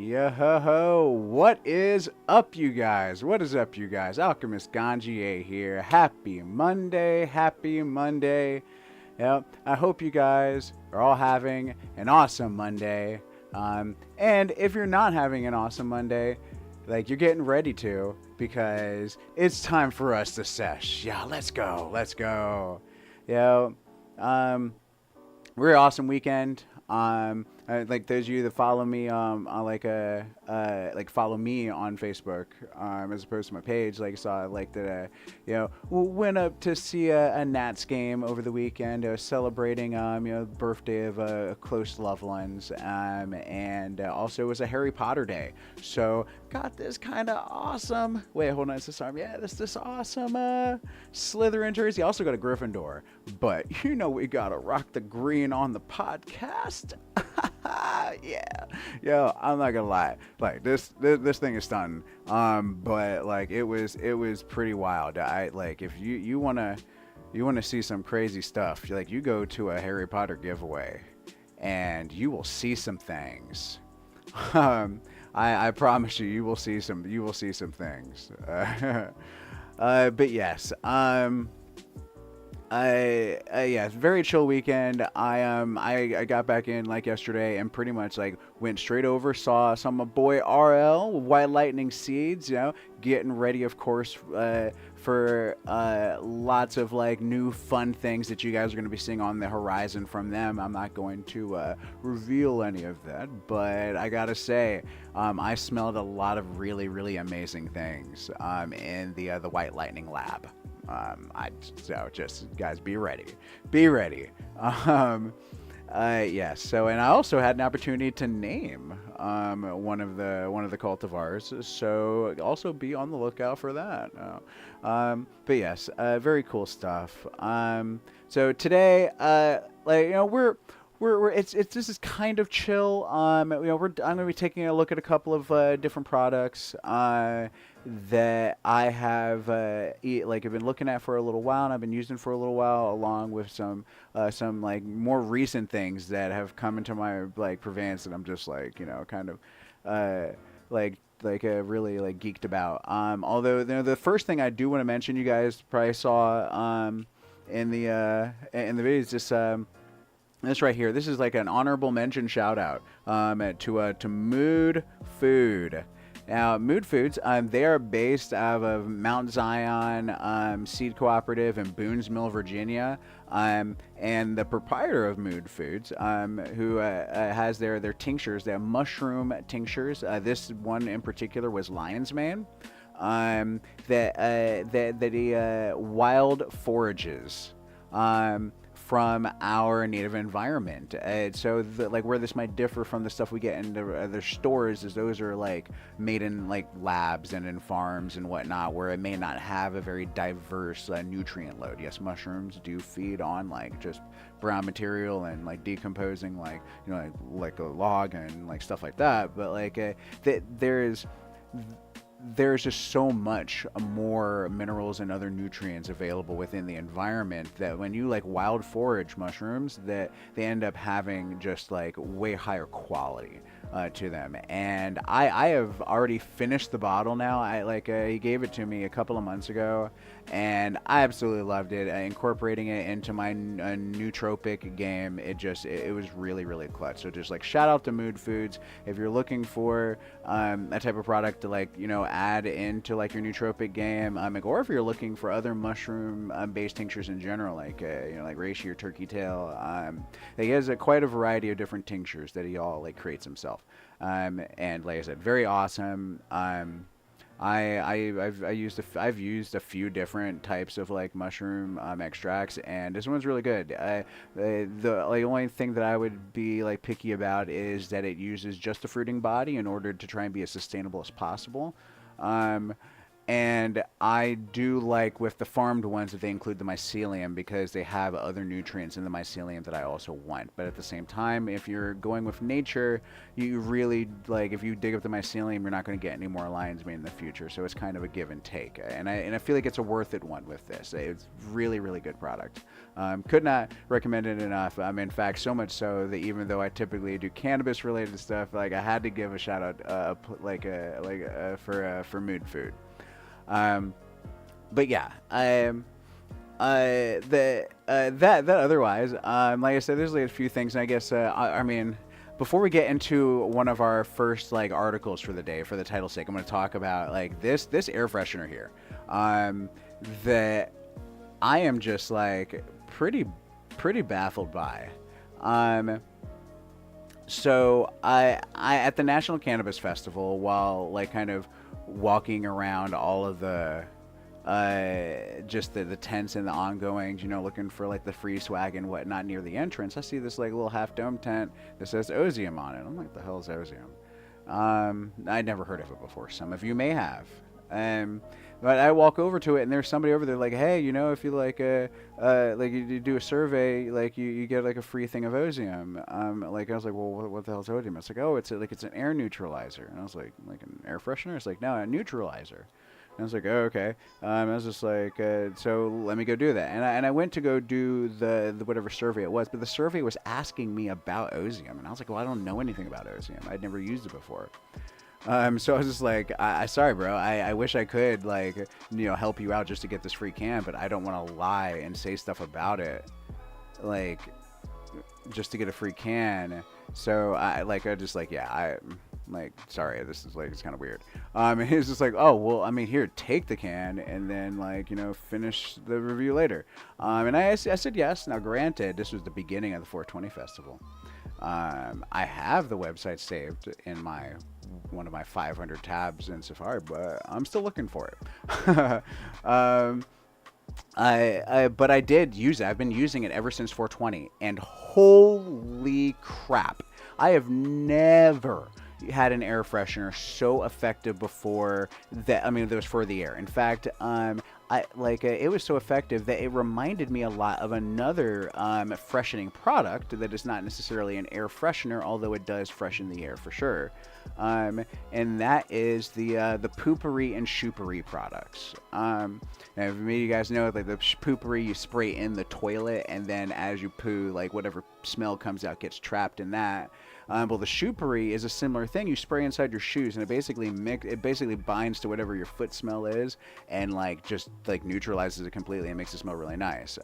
Yo ho ho, what is up, you guys? What is up, you guys? Alchemist Ganji here. Happy Monday, happy Monday. Yep, I hope you guys are all having an awesome Monday. And if you're not having an awesome Monday, like you're getting ready to, because it's time for us to sesh. Yeah, let's go, let's go. Yo, we're an awesome weekend. Like those of you that follow me, like follow me on Facebook, as opposed to my page. Like saw like that, went up to see a Nats game over the weekend, celebrating, birthday of close loved ones, and also it was a Harry Potter day. So got this kind of awesome. Wait, hold on, it's this arm. Yeah, this awesome Slytherin jersey. Also got a Gryffindor, but we gotta rock the green on the podcast. Yeah, I'm not gonna lie, like this thing is stunning, but like it was pretty wild. I like, if you wanna see some crazy stuff, like you go to a Harry Potter giveaway and you will see some things. I promise you will see some things. But yes, yeah, very chill weekend. I got back in like yesterday and pretty much like went straight over, saw some of my boy RL, White Lightning Seeds, getting ready, of course, for lots of like new fun things that you guys are going to be seeing on the horizon from them. I'm not going to reveal any of that, but I gotta say, I smelled a lot of really, really amazing things in the White Lightning lab. So just guys, be ready. Yes. So, and I also had an opportunity to name one of the cultivars. So also be on the lookout for that. But yes, very cool stuff. So today, it's this is kind of chill. I'm gonna be taking a look at a couple of different products that I have I've been looking at for a little while, and I've been using for a little while, along with some like more recent things that have come into my like purveyance that I'm just like kind of really like geeked about. Although the first thing I do want to mention, you guys probably saw in the video, is this right here. This is like an honorable mention shout out to Mood Food. Now, Mood Foods, they are based out of Mount Zion Seed Cooperative in Boones Mill, Virginia. And the proprietor of Mood Foods, who has their tinctures, their mushroom tinctures. This one in particular was Lion's Mane. That he wild forages from our native environment. So where this might differ from the stuff we get in the stores is those are like made in like labs and in farms and whatnot, where it may not have a very diverse nutrient load. Yes, mushrooms do feed on like just brown material and like decomposing like a log and like stuff like that, but like there's just so much more minerals and other nutrients available within the environment that when you like wild forage mushrooms, that they end up having just like way higher quality to them. And I have already finished the bottle now. He gave it to me a couple of months ago, and I absolutely loved it. Incorporating it into my nootropic game, it was really, really clutch. So just like shout out to Mood Foods if you're looking for that type of product to add into like your nootropic game, or if you're looking for other mushroom based tinctures in general, like reishi or turkey tail. He has quite a variety of different tinctures that he all like creates himself, and like I said, very awesome. I've used a few different types of like mushroom extracts, and this one's really good. The only thing that I would be like picky about is that it uses just the fruiting body in order to try and be as sustainable as possible. And I do like with the farmed ones that they include the mycelium because they have other nutrients in the mycelium that I also want. But at the same time, if you're going with nature, you really like if you dig up the mycelium, you're not going to get any more lion's mane in the future. So it's kind of a give and take. And I feel like it's a worth it one with this. It's really really good product. Could not recommend it enough. In fact, so much so that even though I typically do cannabis related stuff, like I had to give a shout out for mood food. But yeah, that otherwise, like I said, there's like a few things. And I guess, I mean, before we get into one of our first like articles for the day, for the title's sake, I'm going to talk about like this air freshener here, that I am just like pretty baffled by. So I at the National Cannabis Festival, while like kind of walking around all of the just the tents and the ongoings, you know, looking for like the free swag and whatnot near the entrance, I see this like little half dome tent that says Ozium on it. I'm like, the hell is Ozium? I'd never heard of it before. Some of you may have. But I walk over to it and there's somebody over there like, hey, you know, if you like like you do a survey, like you get like a free thing of Ozium. Like I was like, well, what the hell is Ozium? It's like, oh, it's an air neutralizer. And I was like an air freshener? It's like, no, a neutralizer. And I was like, oh, okay. I was just like, so let me go do that. And I went to go do the whatever survey it was, but the survey was asking me about Ozium. And I was like, well, I don't know anything about Ozium. I'd never used it before. So I was just like, sorry, bro. I wish I could, like, you know, help you out just to get this free can, but I don't want to lie and say stuff about it, like, just to get a free can. So sorry, this is like, it's kind of weird. And he was just like, oh, well, I mean, here, take the can and then like, you know, finish the review later. And I said yes. Now, granted, this was the beginning of the 420 festival. I have the website saved in one of my 500 tabs in Safari, but I'm still looking for it. But I did use it. I've been using it ever since 420, and holy crap, I have never had an air freshener so effective before that. I mean, that was for the air. In fact, it was so effective that it reminded me a lot of another freshening product that is not necessarily an air freshener, although it does freshen the air for sure. And that is the Poopery and Shoopery products. Now, if maybe you guys know, like the Poopery, you spray in the toilet, and then as you poo, like whatever smell comes out gets trapped in that. Well, the Shoopery is a similar thing. You spray inside your shoes, and it basically binds to whatever your foot smell is, and like just like neutralizes it completely and makes it smell really nice.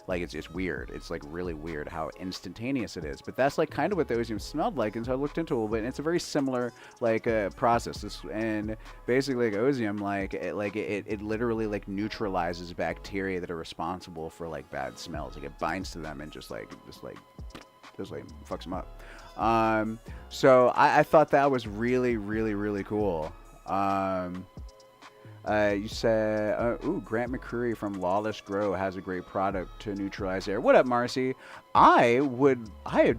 Like it's weird. It's like really weird how instantaneous it is. But that's like kind of what the Ozium smelled like, and so I looked into it a little bit, and it's a very similar like process. And basically, like Ozium, it literally like neutralizes bacteria that are responsible for like bad smells. Like it binds to them and just fucks them up. So I thought that was really, really, really cool. You said, Grant McCreary from Lawless Grow has a great product to neutralize air. What up, Marcy? I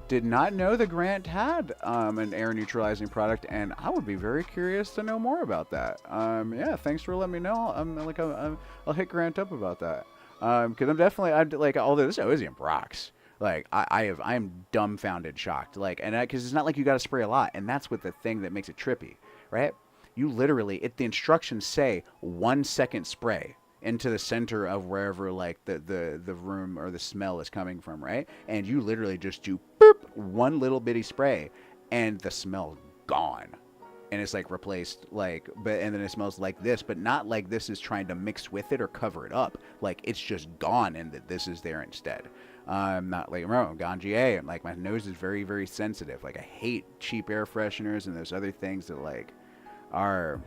did not know that Grant had an air neutralizing product, and I would be very curious to know more about that. Yeah, thanks for letting me know. I'll hit Grant up about that. Because although this Ozium rocks. Like I am dumbfounded, shocked. Like, and because it's not like you got to spray a lot, and that's what the thing that makes it trippy, right? You literally, the instructions say 1 second spray into the center of wherever like the room or the smell is coming from, right? And you literally just do boop, one little bitty spray, and the smell's gone. And it's like replaced, and then it smells like this, but not like this is trying to mix with it or cover it up. Like it's just gone, and that this is there instead. Not like Ganjier, and like my nose is very, very sensitive. Like I hate cheap air fresheners and those other things that like are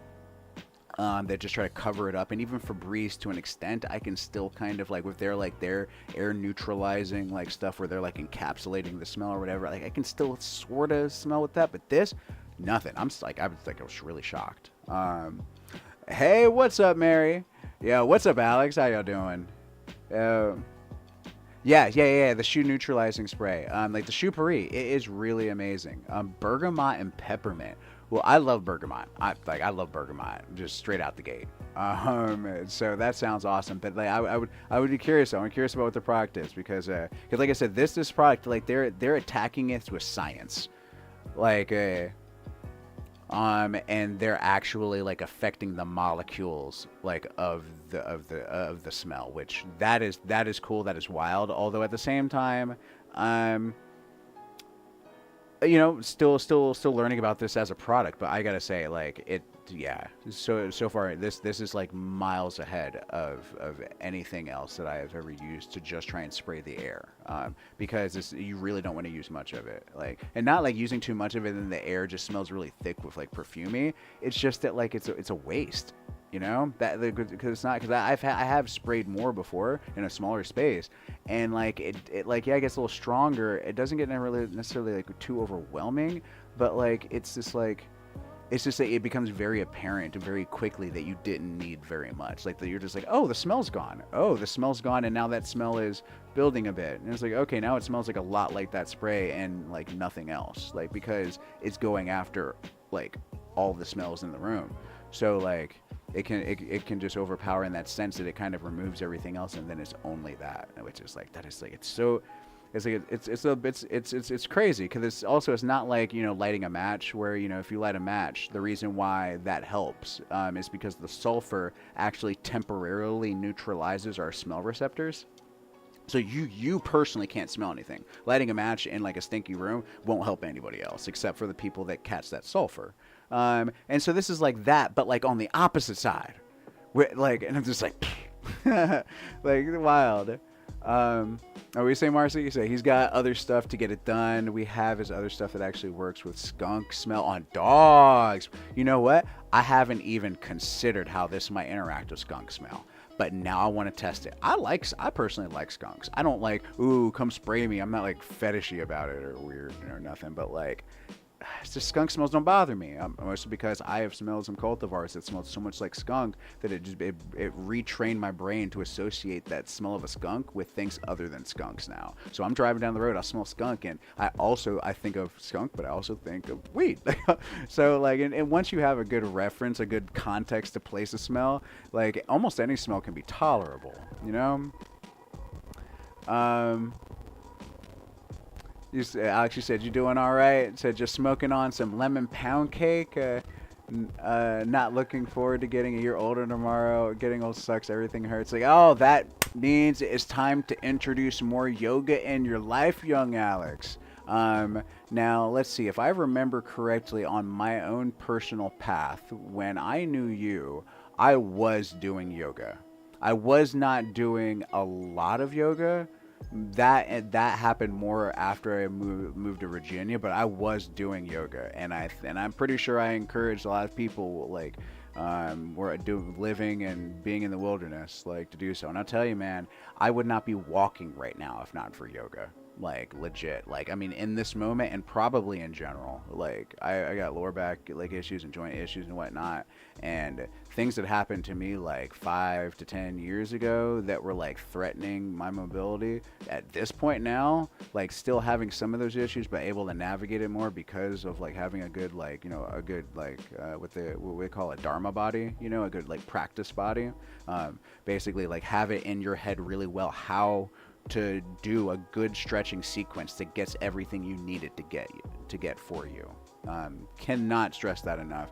that just try to cover it up. And even Febreze, to an extent, I can still kind of like with their air neutralizing like stuff where they're like encapsulating the smell or whatever. Like I can still sort of smell with that, but this. Nothing. I was really shocked. Hey, what's up, Mary? Yeah, what's up, Alex? How y'all doing? Yeah. The shoe neutralizing spray. Like the Shoopery, it is really amazing. Bergamot and peppermint Well, I love bergamot. I love bergamot just straight out the gate. So that sounds awesome. But like I would be curious. I'm curious about what the product is because like I said, this product, like they're attacking it with science, like and they're actually like affecting the molecules like of the smell, which that is cool. That is wild. Although at the same time, still learning about this as a product, but I gotta say, like, yeah. So far, this is like miles ahead of anything else that I have ever used to just try and spray the air, because you really don't want to use much of it, like, and not like using too much of it and the air just smells really thick with like perfumey. It's just that like it's a waste. That because it's not, because I have sprayed more before in a smaller space, and like it like, yeah, it gets a little stronger. It doesn't get really necessarily like too overwhelming, but like it's just that it becomes very apparent very quickly that you didn't need very much. Like that you're just like, oh, the smell's gone. Oh, the smell's gone, and now that smell is building a bit. And it's like, okay, now it smells like a lot like that spray and like nothing else. Like because it's going after like all the smells in the room. So like it can just overpower in that sense that it kind of removes everything else, and then it's only that, which is like, that is like, it's crazy, because it's not like lighting a match, where if you light a match, the reason why that helps is because the sulfur actually temporarily neutralizes our smell receptors. So you personally can't smell anything. Lighting a match in like a stinky room won't help anybody else except for the people that catch that sulfur. And so this is like that, but like on the opposite side, like, and I'm just like, like wild. We say Marcy, you say he's got other stuff to get it done. We have his other stuff that actually works with skunk smell on dogs. You know what? I haven't even considered how this might interact with skunk smell. But now I want to test it. I personally like skunks. I don't like, ooh, come spray me. I'm not like fetishy about it or weird or nothing. But like, it's just skunk smells don't bother me. Mostly because I have smelled some cultivars that smelled so much like skunk that it retrained my brain to associate that smell of a skunk with things other than skunks now. So I'm driving down the road, I smell skunk, and I think of skunk, but I also think of weed. So like, and once you have a good reference, a good context to place a smell, like almost any smell can be tolerable, Alex, you said you doing all right. Said just smoking on some lemon pound cake. Not looking forward to getting a year older tomorrow. Getting old sucks. Everything hurts. Like, oh, that means it's time to introduce more yoga in your life, young Alex. Now, let's see. If I remember correctly, on my own personal path, when I knew you, I was doing yoga. I was not doing a lot of yoga. That happened more after I moved to Virginia, but I was doing yoga, and I'm pretty sure I encouraged a lot of people like living and being in the wilderness like to do so. And I'll tell you, man, I would not be walking right now if not for yoga. Like legit, like I mean, in this moment and probably in general, like I got lower back like issues and joint issues and whatnot, and things that happened to me like 5 to 10 years ago that were like threatening my mobility. At this point now, like still having some of those issues, but able to navigate it more because of like having a good like what we call a dharma body, a good like practice body. Basically like have it in your head really well how to do a good stretching sequence that gets everything you need it to get for you. Cannot stress that enough.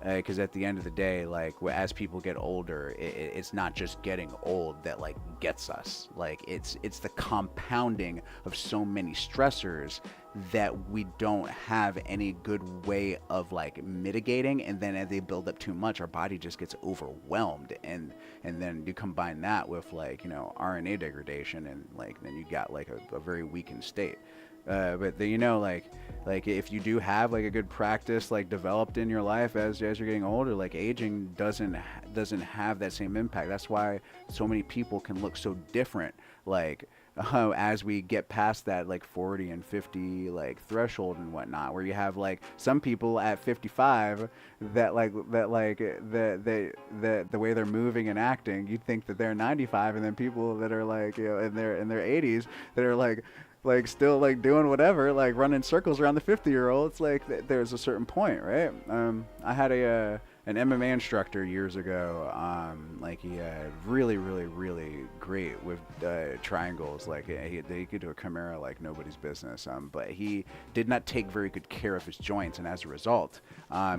Because at the end of the day, like as people get older, it's not just getting old that like gets us. Like it's the compounding of so many stressors that we don't have any good way of like mitigating, and then as they build up too much, our body just gets overwhelmed, and then you combine that with like RNA degradation, and like then you got like a very weakened state. But like if you do have like a good practice like developed in your life as you're getting older, like aging doesn't have that same impact. That's why so many people can look so different like as we get past that like 40 and 50 like threshold and whatnot, where you have like some people at 55 that the way they're moving and acting, you'd think that they're 95, and then people that are like in their 80s that are like like still like doing whatever, like running circles around the 50-year-old. It's like there's a certain point, right? I had an MMA instructor years ago. Like he really, really, really great with triangles. Like he could do a chimera like nobody's business. But he did not take very good care of his joints, and as a result,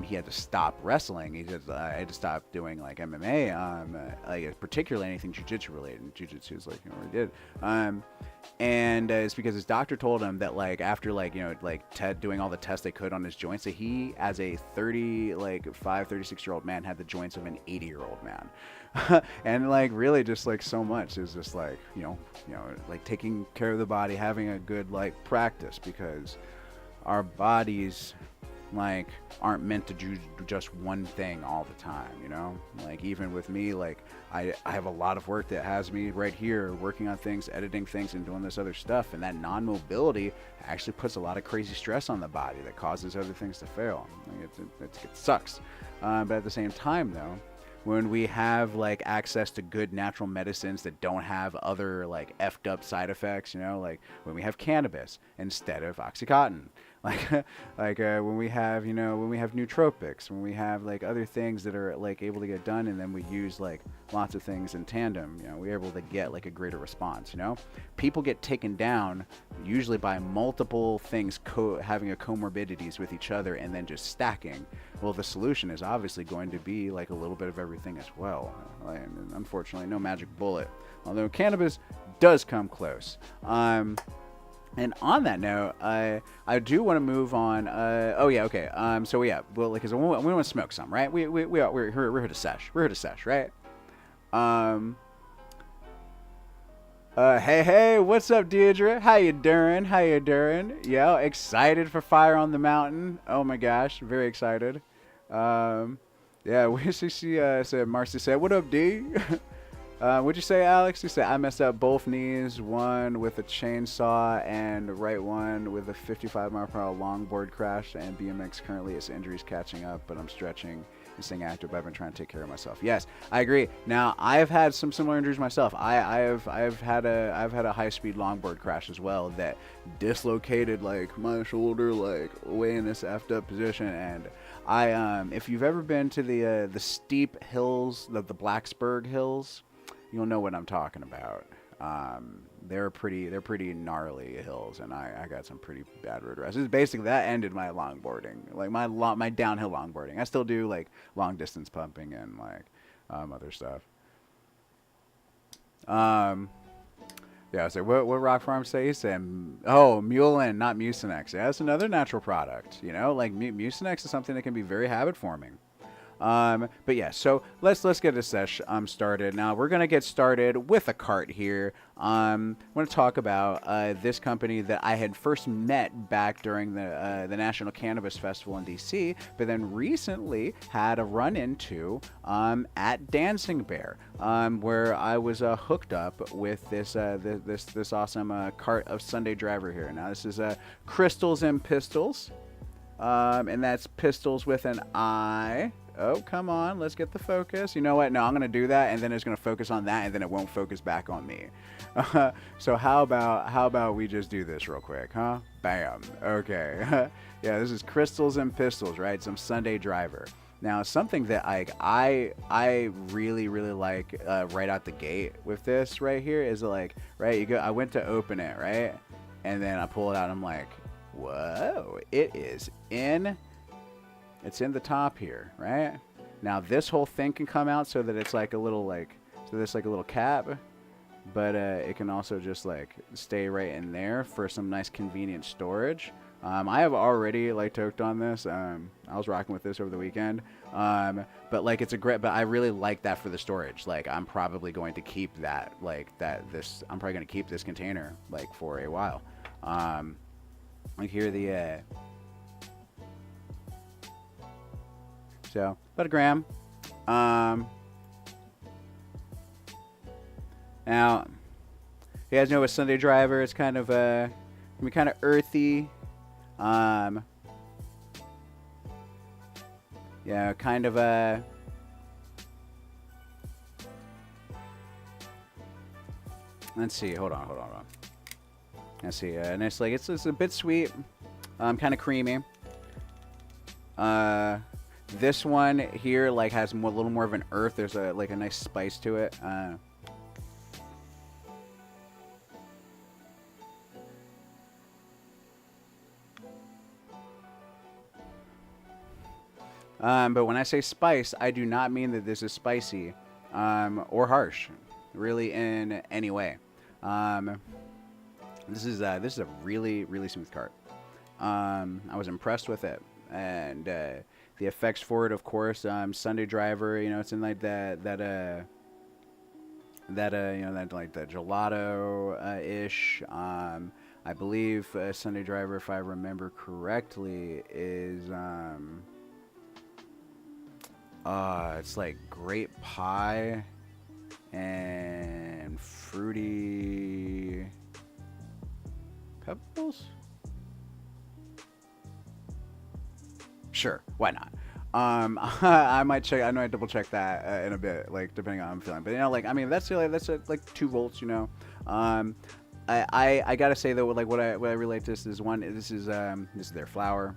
he had to stop wrestling. He just had to stop doing like MMA, like particularly anything jiu-jitsu related. And jiu-jitsu is like what he did. And it's because his doctor told him that like after like like doing all the tests they could on his joints, that he as a 36-year-old man had the joints of an 80-year-old man. And like really just like so much is just like like taking care of the body, having a good like practice, because our bodies like aren't meant to do just one thing all the time, like even with me, like I have a lot of work that has me right here working on things, editing things, and doing this other stuff, and that non-mobility actually puts a lot of crazy stress on the body that causes other things to fail. Like it sucks, but at the same time though, when we have like access to good natural medicines that don't have other like effed up side effects, like when we have cannabis instead of Oxycontin, like when we have nootropics, when we have like other things that are like able to get done, and then we use like lots of things in tandem, we're able to get like a greater response. People get taken down usually by multiple things having a comorbidities with each other and then just stacking. Well, the solution is obviously going to be like a little bit of everything as well. And unfortunately, no magic bullet, although cannabis does come close. And on that note, I do want to move on. Oh yeah, okay. So yeah, well, because we want to smoke some, right? We're here to sesh. We're here to sesh, right? Hey, what's up, Deirdre? How you doing? Yeah, excited for Fire on the Mountain. Oh my gosh, very excited. Yeah, we see. Said Marcy said, "What up, D?" What'd you say, Alex? You said I messed up both knees, one with a chainsaw and the right one with a 55-mile-per-hour longboard crash, and BMX currently its injuries catching up, but I'm stretching and staying active, but I've been trying to take care of myself. Yes, I agree. Now, I've had some similar injuries myself. I've had a high-speed longboard crash as well that dislocated like my shoulder like way in this effed up position, and if you've ever been to the steep hills, the Blacksburg Hills, you'll know what I'm talking about. They're pretty gnarly hills, and I got some pretty bad road rash. Basically, that ended my longboarding, like my downhill longboarding. I still do like long distance pumping and like other stuff. Yeah, so what Rock Farm say? He said, oh, Mulin, not Mucinex. Yeah, that's another natural product. Like Mucinex is something that can be very habit forming. But yeah, so let's get a sesh started. Now we're gonna get started with a cart here. I want to talk about this company that I had first met back during the National Cannabis Festival in DC, but then recently had a run into at Dancing Bear, where I was hooked up with this awesome cart of Sunday Driver here. Now this is Crystals and Pistils, and that's Pistils with an I. Oh, come on, let's get the focus. You know what? No, I'm going to do that, and then it's going to focus on that, and then it won't focus back on me. So how about we just do this real quick, huh? Bam. Okay. Yeah, this is Crystals and Pistils, right? Some Sunday Driver. Now, something that I really like right out the gate with this right here is like, right, I went to open it, right? And then I pull it out, and I'm like, whoa, it's in the top here, right? Now this whole thing can come out so that it's like a little little cap, but it can also just like stay right in there for some nice convenient storage. I have already like toked on this. I was rocking with this over the weekend, but like it's a great. But I really like that for the storage. Like I'm probably going to keep that. I'm probably going to keep this container like for a while. Like here the. So, about a gram. Now, you guys know a Sunday Driver. It's kind of can be kind of earthy. Yeah, kind of let's see. Hold on. Let's see, and it's like it's a bit sweet, kind of creamy. This one here like has a little more of an earth. There's a like a nice spice to it. But when I say spice, I do not mean that this is spicy or harsh, really in any way. This is a really really smooth cart. I was impressed with it, and the effects for it, of course. Sunday Driver, you know, it's in like that you know, that like the gelato ish. I believe Sunday Driver, if I remember correctly, is it's like grape pie and fruity pebbles. Sure, why not? I might check. I know I double check that in a bit, like depending on how I'm feeling. But you know, like I mean, that's like 2 volts. You know, I gotta say though, like what I relate to this is one. This is their flower.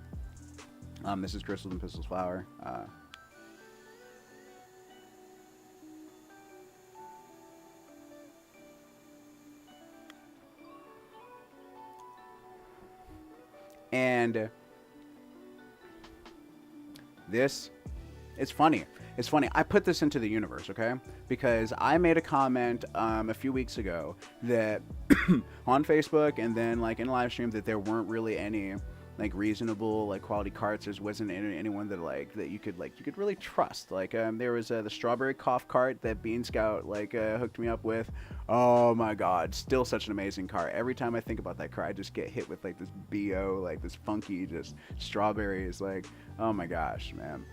This is Crystals and Pistils flower. And this, it's funny. It's funny. I put this into the universe, okay? Because I made a comment a few weeks ago that on Facebook and then like in live stream that there weren't really any like reasonable like quality carts. There wasn't anyone that like that you could really trust. Like there was the strawberry cough cart that Bean Scout like hooked me up with. Oh my God, still such an amazing cart. Every time I think about that cart, I just get hit with like this bo, like this funky just strawberries. Like oh my gosh, man.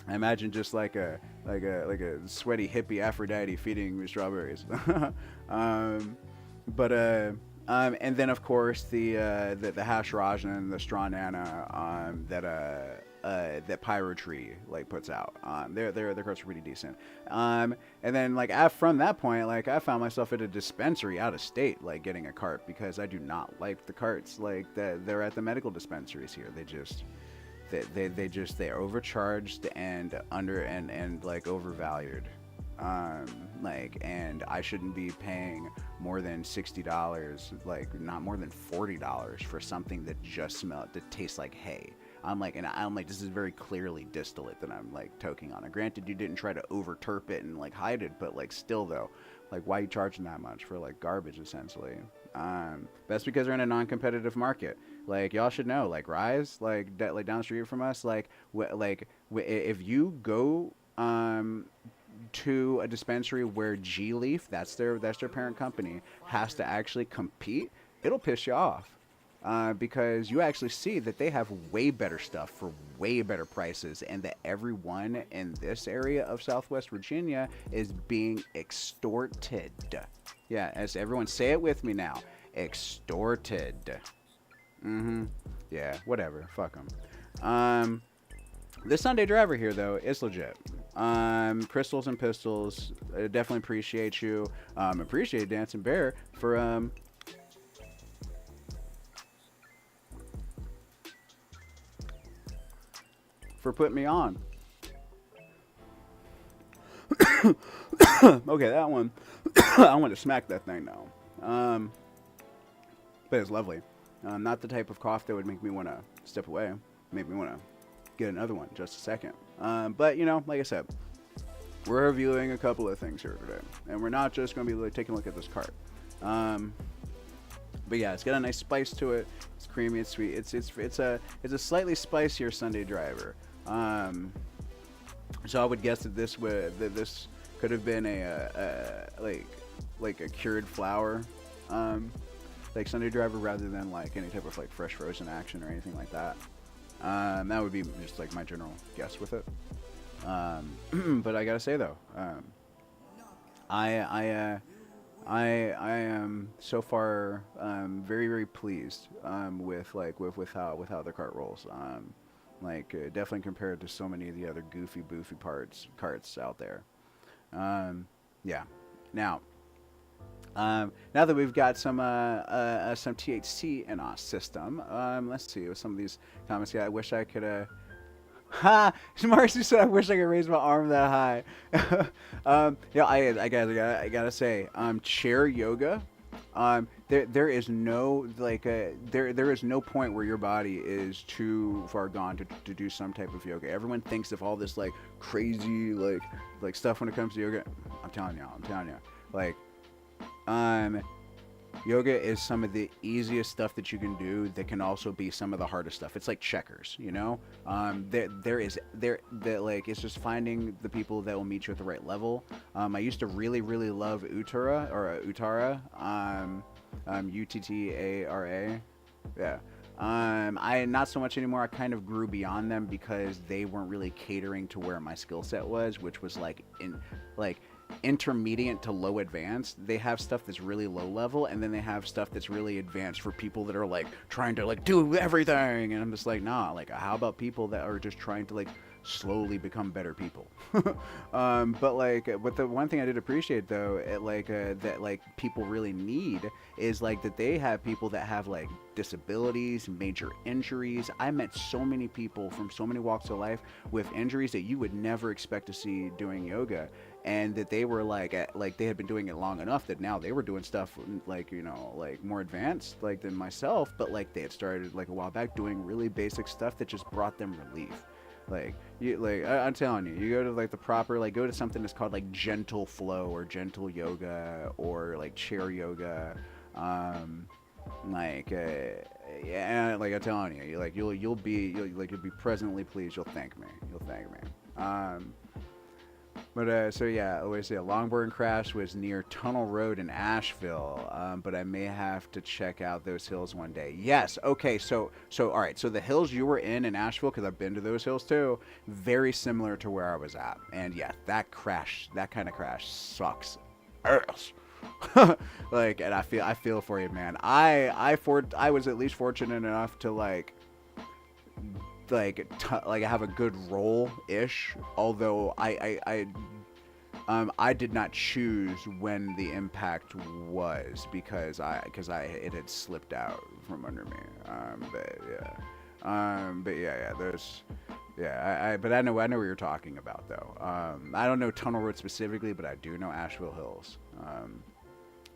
I imagine just like a sweaty hippie Aphrodite feeding me strawberries. But and then of course the hash rosin and the straw nana that Pyro Tree like puts out. Their carts are pretty decent. And then like from that point, like I found myself at a dispensary out of state, like getting a cart because I do not like the carts like that they're at the medical dispensaries here. They're overcharged and like overvalued. Like, and I shouldn't be paying more than $60, like not more than $40 for something that that tastes like hay. I'm like, this is very clearly distillate that I'm like toking on it. Granted, you didn't try to overturp it and like hide it, but like still though, like why are you charging that much for like garbage essentially? That's because they're in a non-competitive market. Like y'all should know, like Rise, like like down the street from us, if you go to a dispensary where G Leaf, that's their parent company, has to actually compete, it'll piss you off. Because you actually see that they have way better stuff for way better prices, and that everyone in this area of Southwest Virginia is being extorted. Yeah, as everyone say it with me now, extorted. Yeah, whatever. Fuck them. This Sunday Driver here though is legit. Crystals and Pistils, I definitely appreciate you. Appreciate Dancing Bear for putting me on. Okay, that one. I want to smack that thing now. But it's lovely. Not the type of cough that would make me want to step away. Make me want to get another one just a second. But you know, like I said, we're reviewing a couple of things here today, and we're not just going to be like taking a look at this cart. But yeah, it's got a nice spice to it. It's creamy, it's sweet. It's a slightly spicier Sunday Driver. So I would guess that this could have been like a cured flower, like Sunday Driver, rather than like any type of like fresh frozen action or anything like that. That would be just like my general guess with it. But I gotta say though, I am so far very very pleased with how the cart rolls. Definitely compared to so many of the other goofy carts out there. Yeah. Now, Now that we've got some THC in our system, let's see with some of these comments. Yeah, I wish I could. Ha! Marcy said, "I wish I could raise my arm that high." Yeah, I gotta say, chair yoga. There is no there is no point where your body is too far gone to do some type of yoga. Everyone thinks of all this like crazy like stuff when it comes to yoga. I'm telling you, like, yoga is some of the easiest stuff that you can do that can also be some of the hardest stuff. It's like checkers, you know? It's just finding the people that will meet you at the right level. I used to really, really love Uttara, Uttara. Yeah. I not so much anymore. I kind of grew beyond them because they weren't really catering to where my skill set was, which was like intermediate to low advanced. They have stuff that's really low level, and then they have stuff that's really advanced for people that are like trying to like do everything. And I'm just like, nah, like how about people that are just trying to like slowly become better people? But the one thing I did appreciate though, that like people really need is like that they have people that have like disabilities, major injuries. I met so many people from so many walks of life with injuries that you would never expect to see doing yoga, and that they were like they had been doing it long enough that now they were doing stuff like, you know, like more advanced like than myself, but like they had started like a while back doing really basic stuff that just brought them relief. I'm telling you, you go to like the proper, like go to something that's called like gentle flow or gentle yoga or like chair yoga. Yeah, like I'm telling you, like you'll be presently pleased. You'll thank me. So yeah, I always say a longboard crash was near Tunnel Road in Asheville, but I may have to check out those hills one day. Yes, okay, so all right, so the hills you were in Asheville, because I've been to those hills too, very similar to where I was at, and yeah, that kind of crash sucks ass. And I feel for you, man. I was at least fortunate enough to have a good roll ish, although I did not choose when the impact was because it had slipped out from under me. But I know what you're talking about though. I don't know Tunnel Road specifically, but I do know Asheville Hills.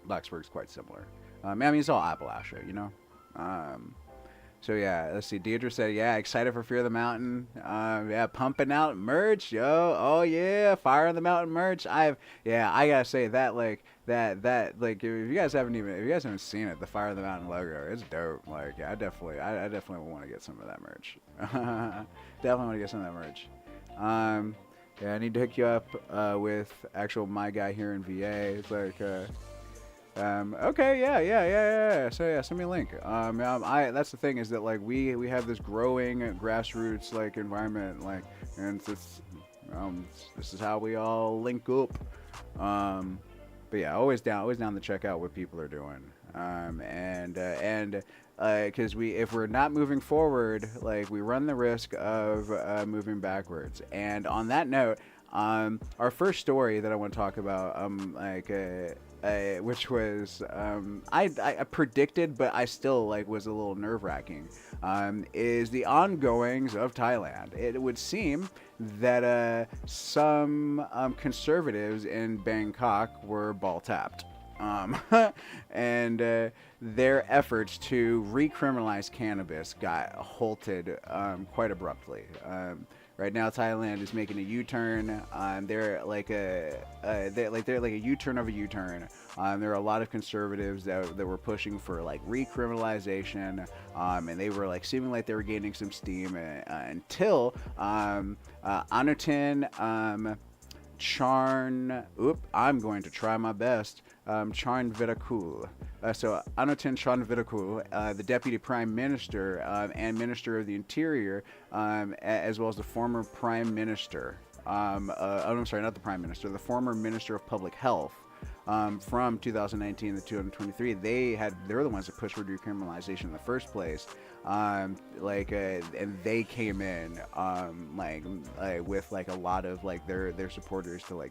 Blacksburg's quite similar. I mean, it's all Appalachia, you know. So yeah, let's see. Deidre said, "Yeah, excited for Fear the Mountain. Yeah, pumping out merch, yo. Oh yeah, Fire on the Mountain merch. I gotta say that if you guys haven't seen it, the Fire on the Mountain logo, it's dope. Like, yeah, I definitely want to get some of that merch. Definitely want to get some of that merch. Yeah, I need to hook you up with actual my guy here in VA. It's like." Okay, yeah. So yeah, send me a link. That's the thing is that like we have this growing grassroots like environment, like, and this is how we all link up. But yeah, always down to check out what people are doing. Because if we're not moving forward, like we run the risk of moving backwards. And on that note, our first story that I want to talk about, which was I predicted, but I still was a little nerve-wracking, is the ongoings of Thailand. It would seem that some conservatives in Bangkok were ball-tapped. And their efforts to recriminalize cannabis got halted quite abruptly. Right now, Thailand is making a U-turn. They're like a U-turn of a U-turn. There are a lot of conservatives that were pushing for like recriminalization, and they were seeming like they were gaining some steam until Anutin I'm going to try my best. Charnvirakul. So Anutin Charnvirakul, the Deputy Prime Minister and Minister of the Interior, as well as the former Prime Minister. I'm sorry, not the Prime Minister, the former Minister of Public Health, from 2019 to 2023, they're the ones that pushed for decriminalization in the first place. And they came in with like a lot of like their supporters to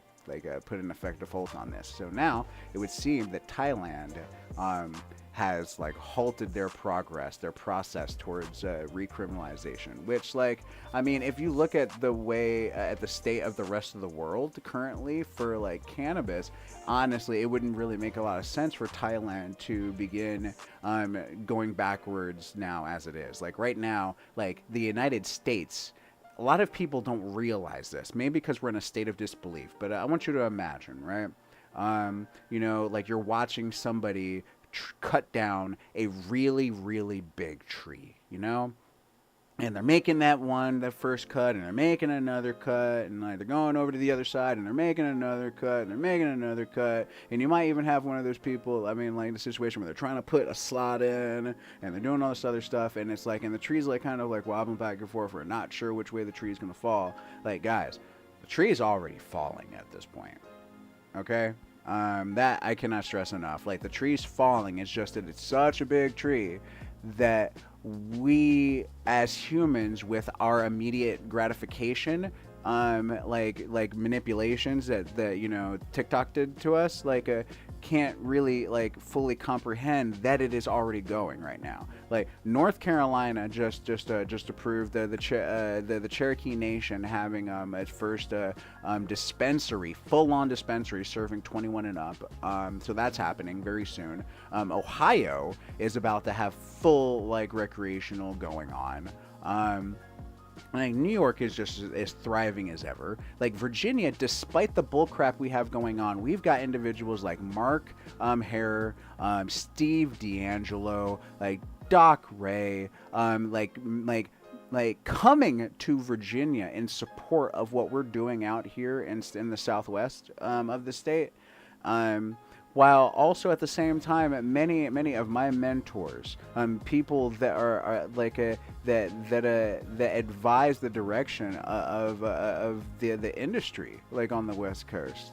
put an effective hold on this. So now it would seem that Thailand has like halted their process towards recriminalization, which, like, I mean, if you look at the state of the rest of the world currently for like cannabis, honestly, it wouldn't really make a lot of sense for Thailand to begin going backwards now as it is. Like right now, like the United States, a lot of people don't realize this, maybe because we're in a state of disbelief, but I want you to imagine, right? Like you're watching somebody cut down a really, really big tree, and they're making the first cut, and they're making another cut, and like they're going over to the other side, and they're making another cut, and they're making another cut, and you might even have one of those people, I mean, like the situation where they're trying to put a slot in, and they're doing all this other stuff, and it's like, and the tree's like kind of like wobbling back and forth, we're not sure which way the tree's gonna fall. Like, guys, the tree is already falling at this point, okay? That I cannot stress enough. Like, the tree's falling. It's just that it's such a big tree that we as humans, with our immediate gratification, like manipulations that TikTok did to us, can't really like fully comprehend that it is already going right now. Like North Carolina just approved the Cherokee Nation having its first dispensary, full-on dispensary serving 21 and up. So that's happening very soon. Ohio is about to have full like recreational going on. Like New York is just as thriving as ever. Like Virginia, despite the bullcrap we have going on, we've got individuals like Mark Hare, Steve D'Angelo, like Doc Ray, like coming to Virginia in support of what we're doing out here in the southwest of the state. While also at the same time, many of my mentors, people that are that advise the direction of the industry, like on the West Coast,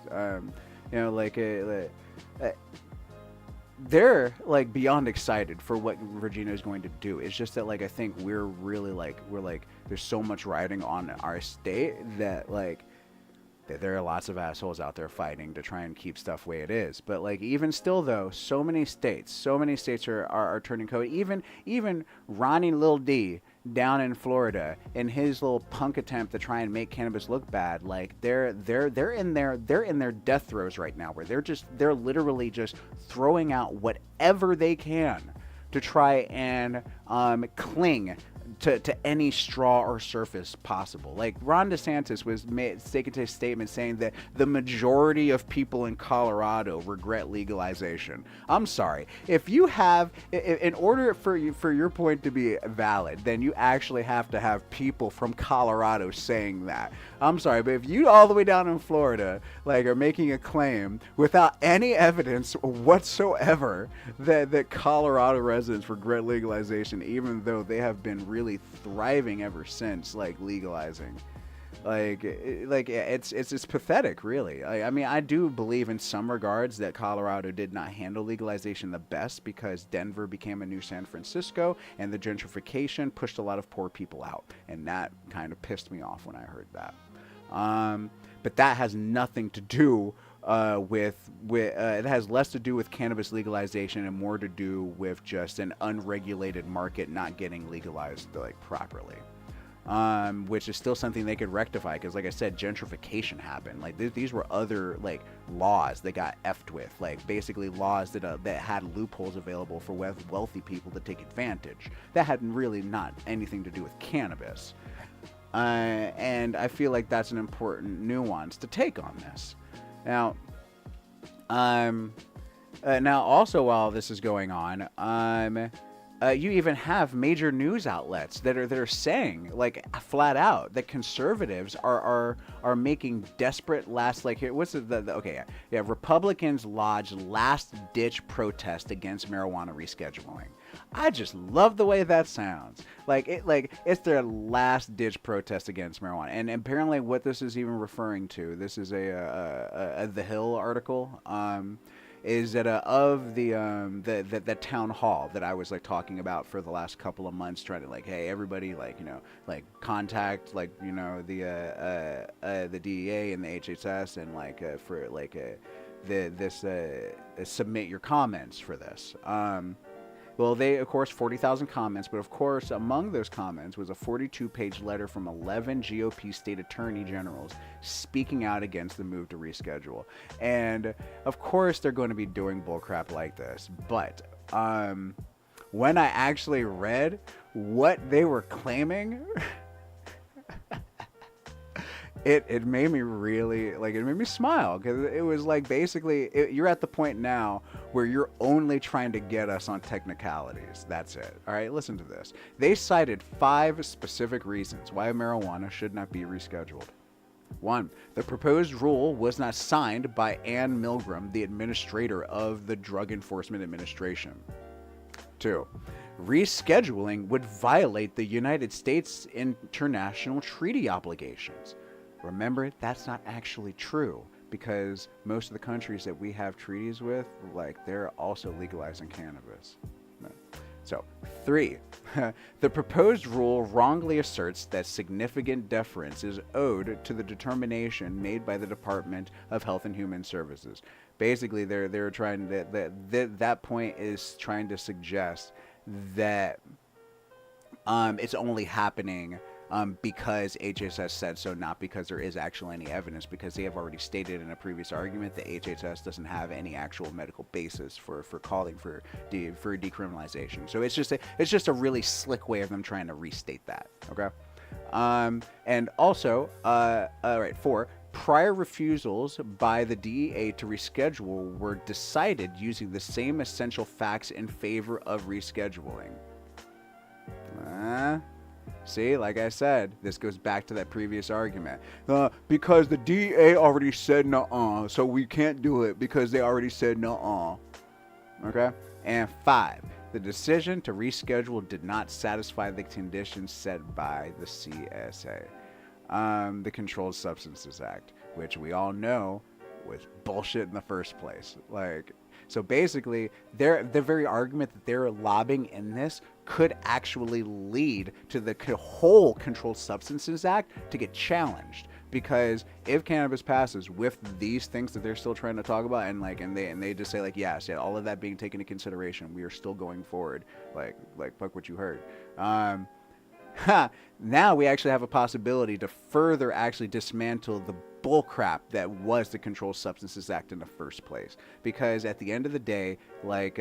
they're like beyond excited for what Virginia is going to do. It's just that like I think we're there's so much riding on our state that like. There are lots of assholes out there fighting to try and keep stuff the way it is. But like even still though, so many states are turning code. Even Ronnie Lil D down in Florida in his little punk attempt to try and make cannabis look bad, like they're in their death throes right now, where they're literally just throwing out whatever they can to try and cling to any straw or surface possible. Like Ron DeSantis was taking a statement saying that the majority of people in Colorado regret legalization. I'm sorry. If you have, in order for your point to be valid, then you actually have to have people from Colorado saying that. I'm sorry, but if you all the way down in Florida like are making a claim without any evidence whatsoever that Colorado residents regret legalization, even though they have been really thriving ever since like legalizing, it's pathetic, really. I mean, I do believe in some regards that Colorado did not handle legalization the best because Denver became a new San Francisco and the gentrification pushed a lot of poor people out, and that kind of pissed me off when I heard that. But that has nothing to do with it has less to do with cannabis legalization and more to do with just an unregulated market not getting legalized like properly, which is still something they could rectify because, like I said, gentrification happened. Like these were other like laws that got effed with, like basically laws that had loopholes available for wealthy people to take advantage. That had really not anything to do with cannabis, and I feel like that's an important nuance to take on this. Now, also while this is going on, you even have major news outlets that are saying, like, flat out that conservatives are making desperate Republicans lodge last ditch protest against marijuana rescheduling. I just love the way that sounds. Like it's their last ditch protest against marijuana. And apparently, what this is even referring to, this is a The Hill article. Is that of the town hall that I was like talking about for the last couple of months, trying to like, hey, everybody, like, you know, like contact, like, you know, the DEA and the HHS, and like for like submit your comments for this. Well, they, of course, 40,000 comments, but of course, among those comments was a 42-page letter from 11 GOP state attorney generals speaking out against the move to reschedule. And of course, they're going to be doing bullcrap like this. But when I actually read what they were claiming, it made me really, like, it made me smile, because it was like, basically, you're at the point now where you're only trying to get us on technicalities. That's it. All right, listen to this. They cited 5 specific reasons why marijuana should not be rescheduled. 1, the proposed rule was not signed by Ann Milgram, the administrator of the Drug Enforcement Administration. 2, rescheduling would violate the United States international treaty obligations. Remember, that's not actually true, because most of the countries that we have treaties with, like, they're also legalizing cannabis. So, 3, the proposed rule wrongly asserts that significant deference is owed to the determination made by the Department of Health and Human Services. Basically, they're trying to, that point is trying to suggest that it's only happening because HHS said so, not because there is actually any evidence, because they have already stated in a previous argument that HHS doesn't have any actual medical basis for calling for decriminalization. So it's just a really slick way of them trying to restate that. Okay, and also, all right, 4. Prior refusals by the DEA to reschedule were decided using the same essential facts in favor of rescheduling. See, like I said, this goes back to that previous argument. Because the DEA already said nuh-uh, so we can't do it because they already said nuh-uh. Okay? And 5, the decision to reschedule did not satisfy the conditions set by the CSA, the Controlled Substances Act, which we all know was bullshit in the first place. Like, so basically, the very argument that they're lobbying in this could actually lead to the whole Controlled Substances Act to get challenged. Because if cannabis passes with these things that they're still trying to talk about, and they just say, like, yes, yeah, all of that being taken into consideration, we are still going forward. Like fuck what you heard. Now we actually have a possibility to further actually dismantle the bullcrap that was the Controlled Substances Act in the first place. Because at the end of the day, like,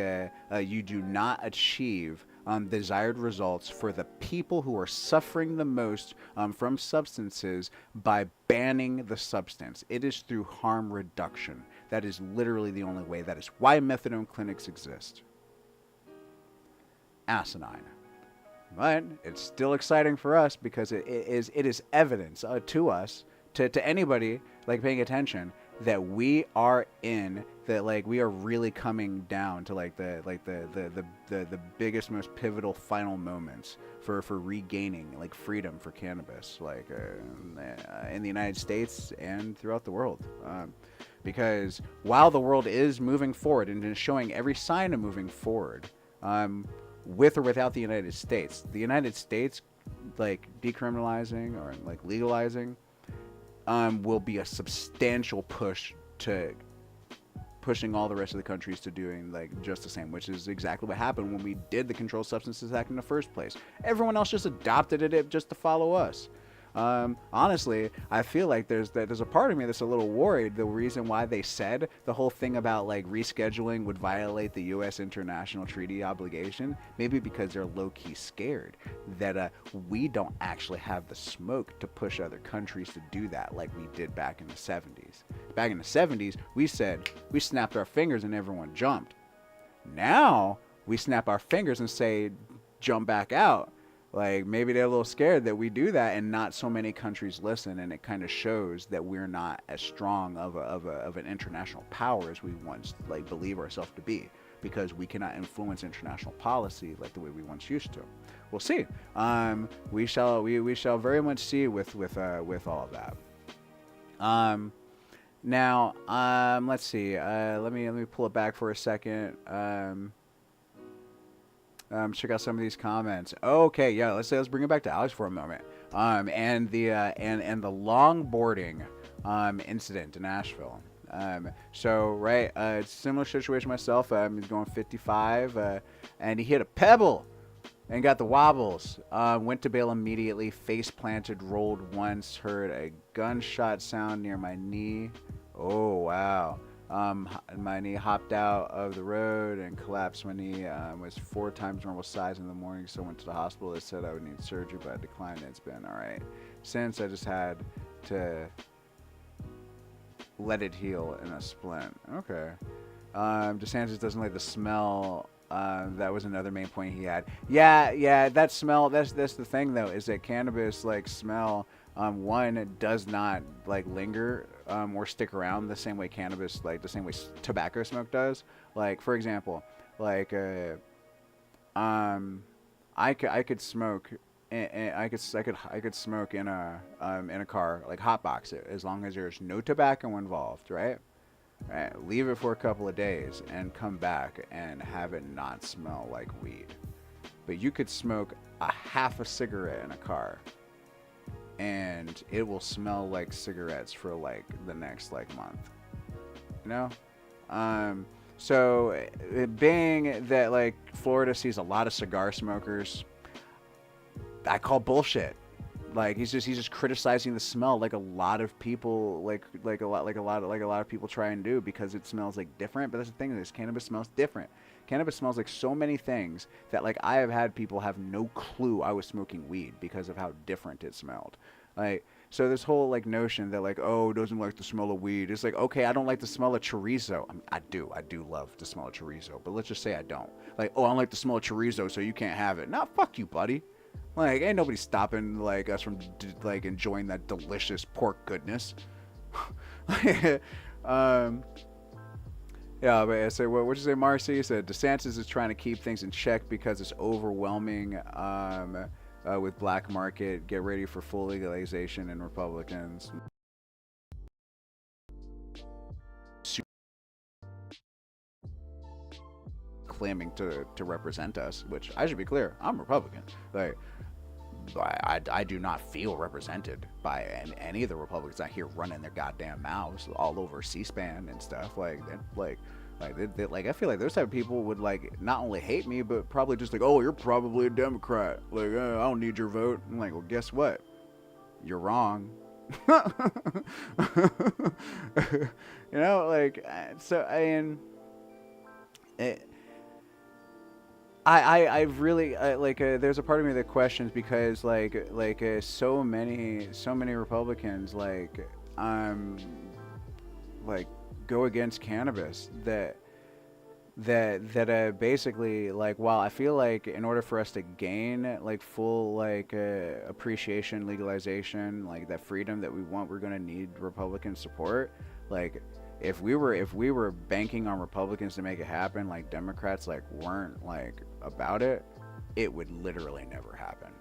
you do not achieve desired results for the people who are suffering the most from substances by banning the substance. It is through harm reduction. That is literally the only way. That is why methadone clinics exist. Asinine. But it's still exciting for us because it is evidence to us, to anybody like paying attention, that we are in that, like, we are really coming down to like the biggest, most pivotal final moments for regaining like freedom for cannabis, like in the United States and throughout the world. Because while the world is moving forward and is showing every sign of moving forward, with or without the United States, like decriminalizing or like legalizing will be a substantial push to pushing all the rest of the countries to doing like just the same, which is exactly what happened when we did the Controlled Substances Act in the first place. Everyone else just adopted it just to follow us. Honestly, I feel like there's a part of me that's a little worried. The reason why they said the whole thing about like rescheduling would violate the U.S. international treaty obligation, maybe because they're low-key scared that we don't actually have the smoke to push other countries to do that like we did back in the 70s. Back in the 70s, we said we snapped our fingers and everyone jumped. Now we snap our fingers and say jump back out. Like, maybe they're a little scared that we do that and not so many countries listen, and it kind of shows that we're not as strong of an international power as we once like believe ourselves to be. because we cannot influence international policy like the way we once used to. We'll see. We shall very much see with all of that. Now, let's see. Let me pull it back for a second. Check out some of these comments. Okay, yeah. Let's bring it back to Alex for a moment. And the longboarding incident in Nashville. So right, it's a similar situation myself. He's going 55, and he hit a pebble and got the wobbles. Went to bail immediately. Face planted, rolled once. Heard a gunshot sound near my knee. Oh wow. My knee hopped out of the road and collapsed. My knee was 4 times normal size in the morning, so I went to the hospital. They said I would need surgery, but I declined. It's been all right since. I just had to let it heal in a splint. Okay. DeSantis doesn't like the smell. That was another main point he had. Yeah, that smell. That's the thing though, is that cannabis like smell. One does not like linger or stick around the same way cannabis, like the same way tobacco smoke does. Like for example, like I could smoke. I could smoke in a car, like hotbox it, as long as there's no tobacco involved, right? Right. Leave it for a couple of days and come back and have it not smell like weed. But you could smoke a half a cigarette in a car, and it will smell like cigarettes for like the next like month. You know? So being that like Florida sees a lot of cigar smokers, I call bullshit. Like he's just criticizing the smell, like a lot of people like a lot of people try and do, because it smells like different. But that's the thing, is cannabis smells different. Cannabis smells like so many things that like I have had people have no clue I was smoking weed because of how different it smelled. Like, so this whole like notion that like, oh, doesn't like the smell of weed. It's like, okay, I don't like the smell of chorizo. I mean, I do love the smell of chorizo, but let's just say I don't. Like, oh, I don't like the smell of chorizo, so you can't have it. Nah, fuck you, buddy. Like, ain't nobody stopping like us from like enjoying that delicious pork goodness. Yeah, but I say, what'd you say, Marcy? You said DeSantis is trying to keep things in check because it's overwhelming with black market. Get ready for full legalization, and Republicans claiming to represent us, which I should be clear, I'm Republican. Like, I do not feel represented by any of the Republicans out here running their goddamn mouths all over C-SPAN and stuff. Like I feel like those type of people would like not only hate me, but probably just like, oh, you're probably a Democrat. Like, I don't need your vote. I'm like, well, guess what? You're wrong. You know, like, so I mean, I really like. There's a part of me that questions, because so many Republicans like go against cannabis that basically like, while I feel like in order for us to gain like full like appreciation, legalization, like that freedom that we want, we're gonna need Republican support. Like, if we were banking on Republicans to make it happen, like Democrats like weren't like about it, it would literally never happen.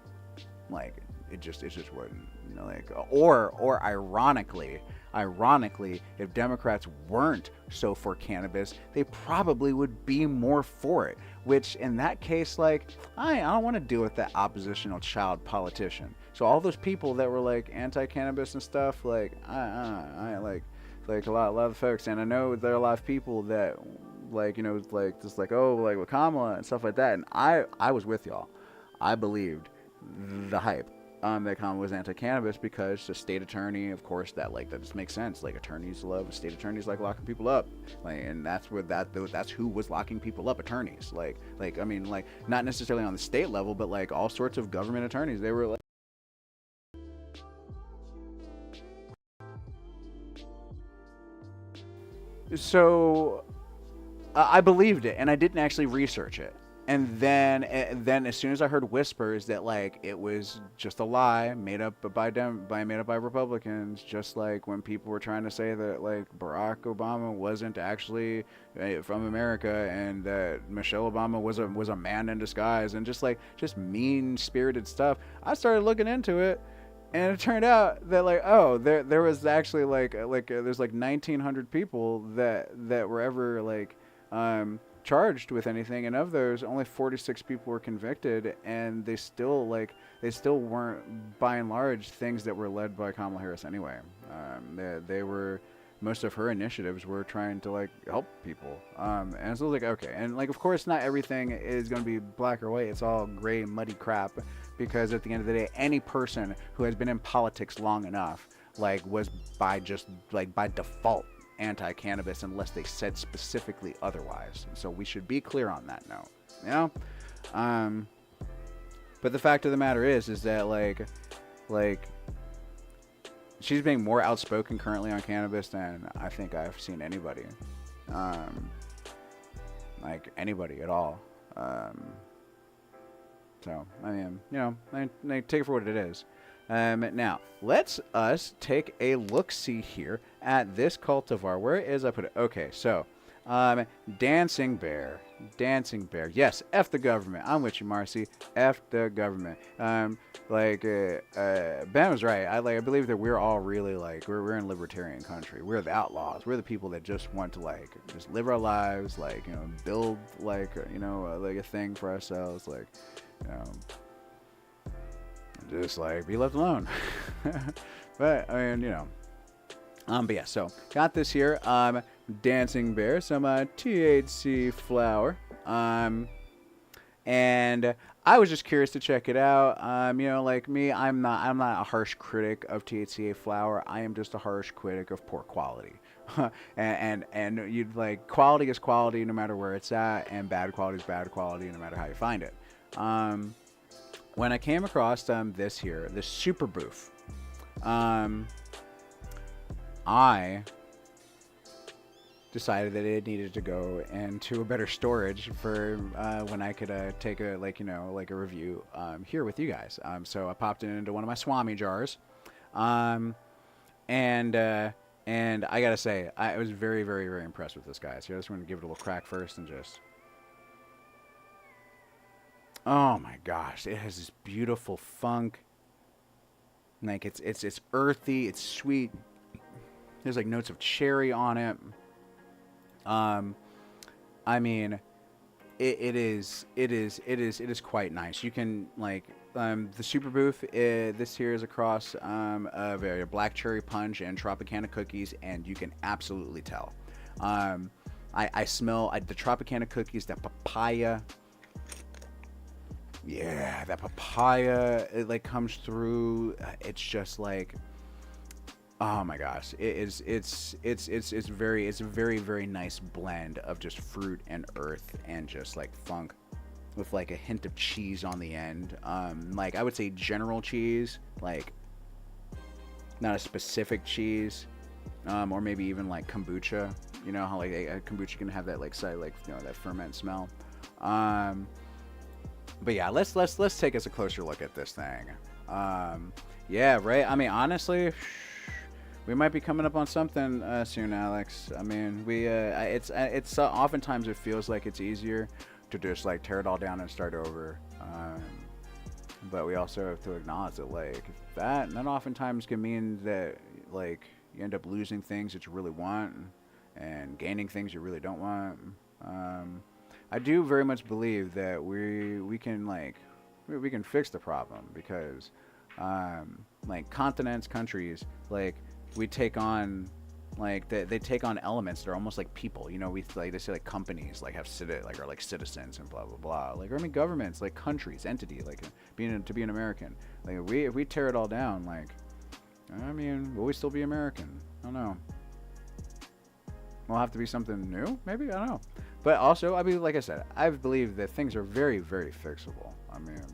Like, it just wouldn't. You know, like, or ironically, if Democrats weren't so for cannabis, they probably would be more for it. Which in that case, like, I don't want to deal with that oppositional child politician. So all those people that were like anti-cannabis and stuff, like, I like a lot of folks, and I know there are a lot of people that like, you know, like just like, oh, like with Kamala and stuff like that, and I was with y'all. I believed the hype that Kamala was anti-cannabis, because the state attorney, of course, that just makes sense. Like, attorneys love, state attorneys like locking people up, like, and that's who was locking people up, attorneys. Like I mean, like, not necessarily on the state level, but like all sorts of government attorneys. They were like, so I believed it, and I didn't actually research it. and then as soon as I heard whispers that like it was just a lie made up by Republicans, just like when people were trying to say that like Barack Obama wasn't actually from America and that Michelle Obama was a man in disguise, and just mean-spirited stuff, I started looking into it. And it turned out that like, oh, there was actually there's like 1,900 people that were ever like charged with anything, and of those only 46 people were convicted, and they still weren't by and large things that were led by Kamala Harris anyway. They were, most of her initiatives were trying to like help people, and so like, okay, and like of course not everything is going to be black or white, it's all gray muddy crap, because at the end of the day, any person who has been in politics long enough like was by default anti-cannabis unless they said specifically otherwise. So we should be clear on that note, you know. But the fact of the matter is that like she's being more outspoken currently on cannabis than I think I've seen anybody, like anybody at all. So I mean, you know, I take it for what it is. Now, let's us take a look-see here at this cultivar. Where is I put it? Okay, so, Dancing Bear. Dancing Bear. Yes, F the government. I'm with you, Marcy. F the government. Ben was right. I believe that we're all really, like, we're in a libertarian country. We're the outlaws. We're the people that just want to, like, just live our lives, like, you know, build, like, you know, like a thing for ourselves, like, you know, just like be left alone. But I mean, you know, but yeah, so got this here, Dancing Bear, some THC flower, and I was just curious to check it out. You know, like me, I'm not a harsh critic of THCA flower. I am just a harsh critic of poor quality. and you'd like, quality is quality no matter where it's at, and bad quality is bad quality no matter how you find it. When I came across this here, this super boof, I decided that it needed to go into a better storage for when I could take a, like, you know, like a review here with you guys. So I popped it into one of my Swami jars, and I gotta say, I was very, very, very impressed with this guy. So I just want to give it a little crack first and just. Oh my gosh, it has this beautiful funk. Like it's earthy, it's sweet. There's like notes of cherry on it. I mean, it is quite nice. You can like the super booth. This here is a cross of a black cherry punch and Tropicana cookies, and you can absolutely tell. I smell the Tropicana cookies, that papaya. Yeah, that papaya, it like comes through. It's just like, oh my gosh, it's a very, very nice blend of just fruit and earth and just like funk with like a hint of cheese on the end. Like I would say general cheese, like not a specific cheese, or maybe even like kombucha. You know how like a kombucha can have that like side, like, you know, that ferment smell. But yeah, let's take us a closer look at this thing. Yeah, right. I mean, honestly, we might be coming up on something soon, Alex. I mean, it's oftentimes it feels like it's easier to just like tear it all down and start over. But we also have to acknowledge that like that oftentimes can mean that like you end up losing things that you really want and gaining things you really don't want. I do very much believe that we can fix the problem, because like continents, countries, like we take on like they take on elements that are almost like people. You know, we like they say like companies like have are like citizens and blah blah blah. Like, or, I mean, governments, like countries, entity, like to be an American. Like if we tear it all down, like, I mean, will we still be American? I don't know. Will have to be something new, maybe? I don't know. But also, I mean, like I said, I believe that things are very, very fixable. I mean,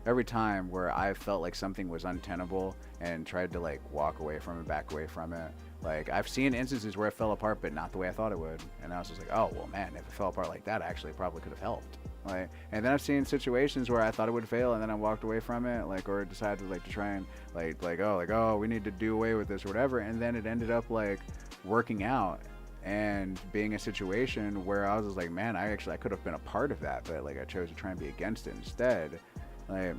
every time where I felt like something was untenable and tried to like walk away from it, back away from it, like I've seen instances where it fell apart, but not the way I thought it would. And I was just like, oh, well, man, if it fell apart like that, actually, it probably could have helped. Like, and then I've seen situations where I thought it would fail, and then I walked away from it, like, or decided like to try and oh, we need to do away with this or whatever, and then it ended up like working out and being a situation where I was just like, man, I could have been a part of that, but like I chose to try and be against it instead. Like,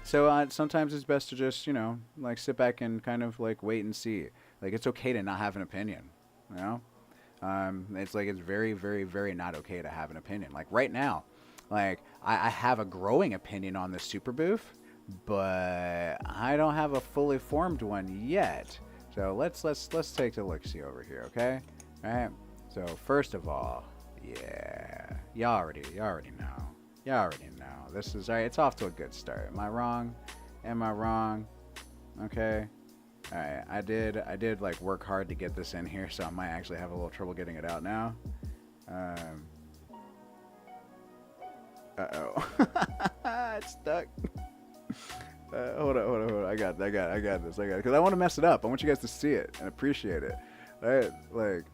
so sometimes it's best to just, you know, like sit back and kind of like wait and see. Like, it's okay to not have an opinion, you know? It's like, it's very, very, very not okay to have an opinion. Like right now, like I have a growing opinion on this super booth, but I don't have a fully formed one yet. So let's take a look-see over here, okay? All right. So first of all, yeah, y'all already know. This is all right. It's off to a good start. Am I wrong? Okay. All right. I did like work hard to get this in here, so I might actually have a little trouble getting it out now. Uh-oh. It's stuck. Hold on. I got this. Because I want to mess it up. I want you guys to see it and appreciate it. All right, like,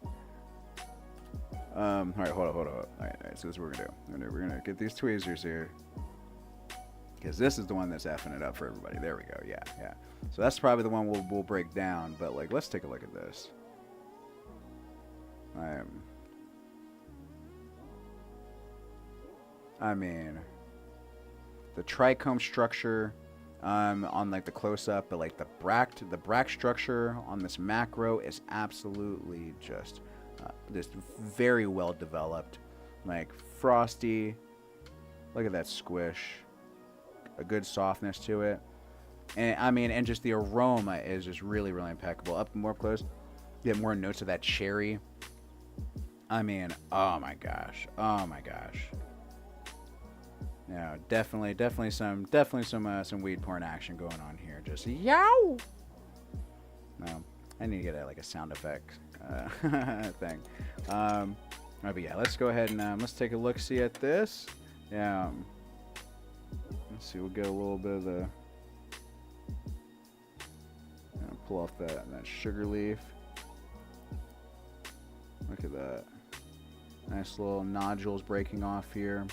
all right, hold on. All right, so this is what we're gonna do. We're gonna get these tweezers here, because this is the one that's effing it up for everybody. There we go. Yeah. So that's probably the one we'll break down. But like, let's take a look at this. I mean, the trichome structure on like the close-up, but like the bract structure on this macro is absolutely just very well developed, like frosty. Look at that squish, a good softness to it, and I mean, and just the aroma is just really, really impeccable. Up more close, get more notes of that cherry. I mean, oh my gosh. Yeah, definitely some weed porn action going on here. Just yow. No, I need to get like a sound effect thing. But yeah, let's go ahead and let's take a look, see at this. Yeah. Let's see. We'll get a little bit of the. Pull off that sugar leaf. Look at that. Nice little nodules breaking off here.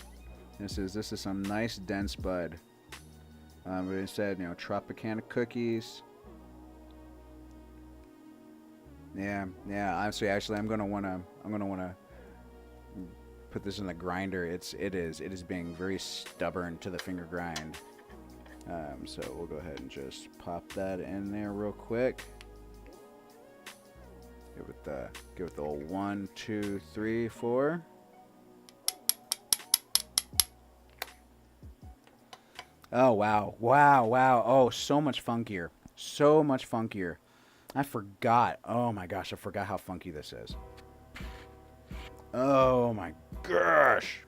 This is some nice dense bud. But instead, you know, Tropicana cookies. Yeah. Actually, I'm gonna wanna put this in the grinder. It is being very stubborn to the finger grind. So we'll go ahead and just pop that in there real quick. Give it the old 1, 2, 3, 4. Oh, wow. Oh, so much funkier. I forgot. Oh, my gosh. I forgot how funky this is. Oh, my gosh.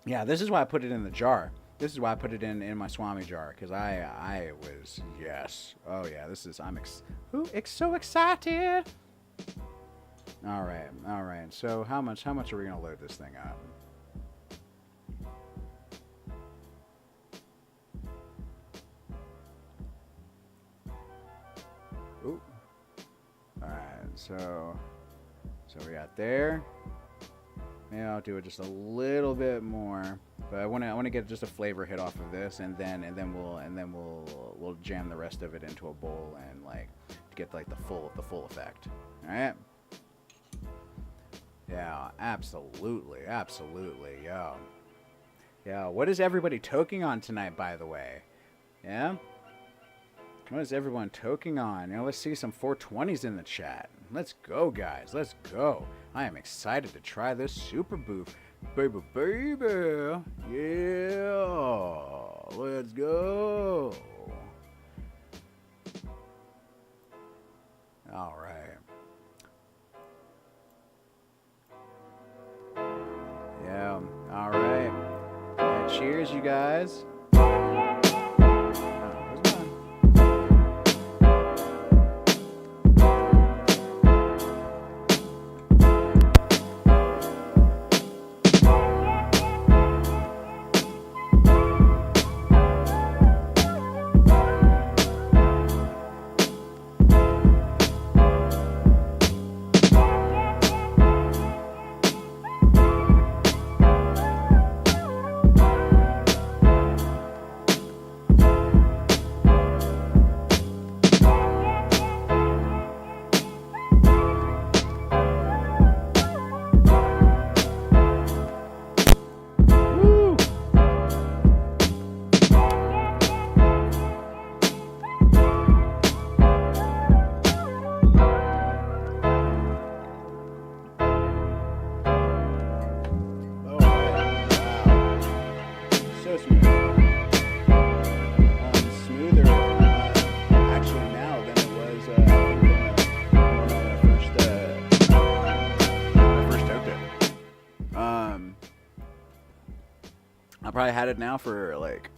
Yeah, this is why I put it in the jar. This is why I put it in my Swami jar. Because I was, yes. Oh, yeah. I'm so excited. All right. So how much are we going to load this thing up? Ooh. All right. So we got there. Maybe I'll do it just a little bit more, but I want to get just a flavor hit off of this, and then we'll jam the rest of it into a bowl and like get like the full effect. All right. Yeah, absolutely. Yeah. What is everybody toking on tonight, by the way? Yeah. What is everyone toking on? You know, let's see some 420s in the chat. Let's go, guys. Let's go. I am excited to try this super booth. Baby. Yeah. Let's go. All right. Yeah. All right. And cheers, you guys. Probably had it now for like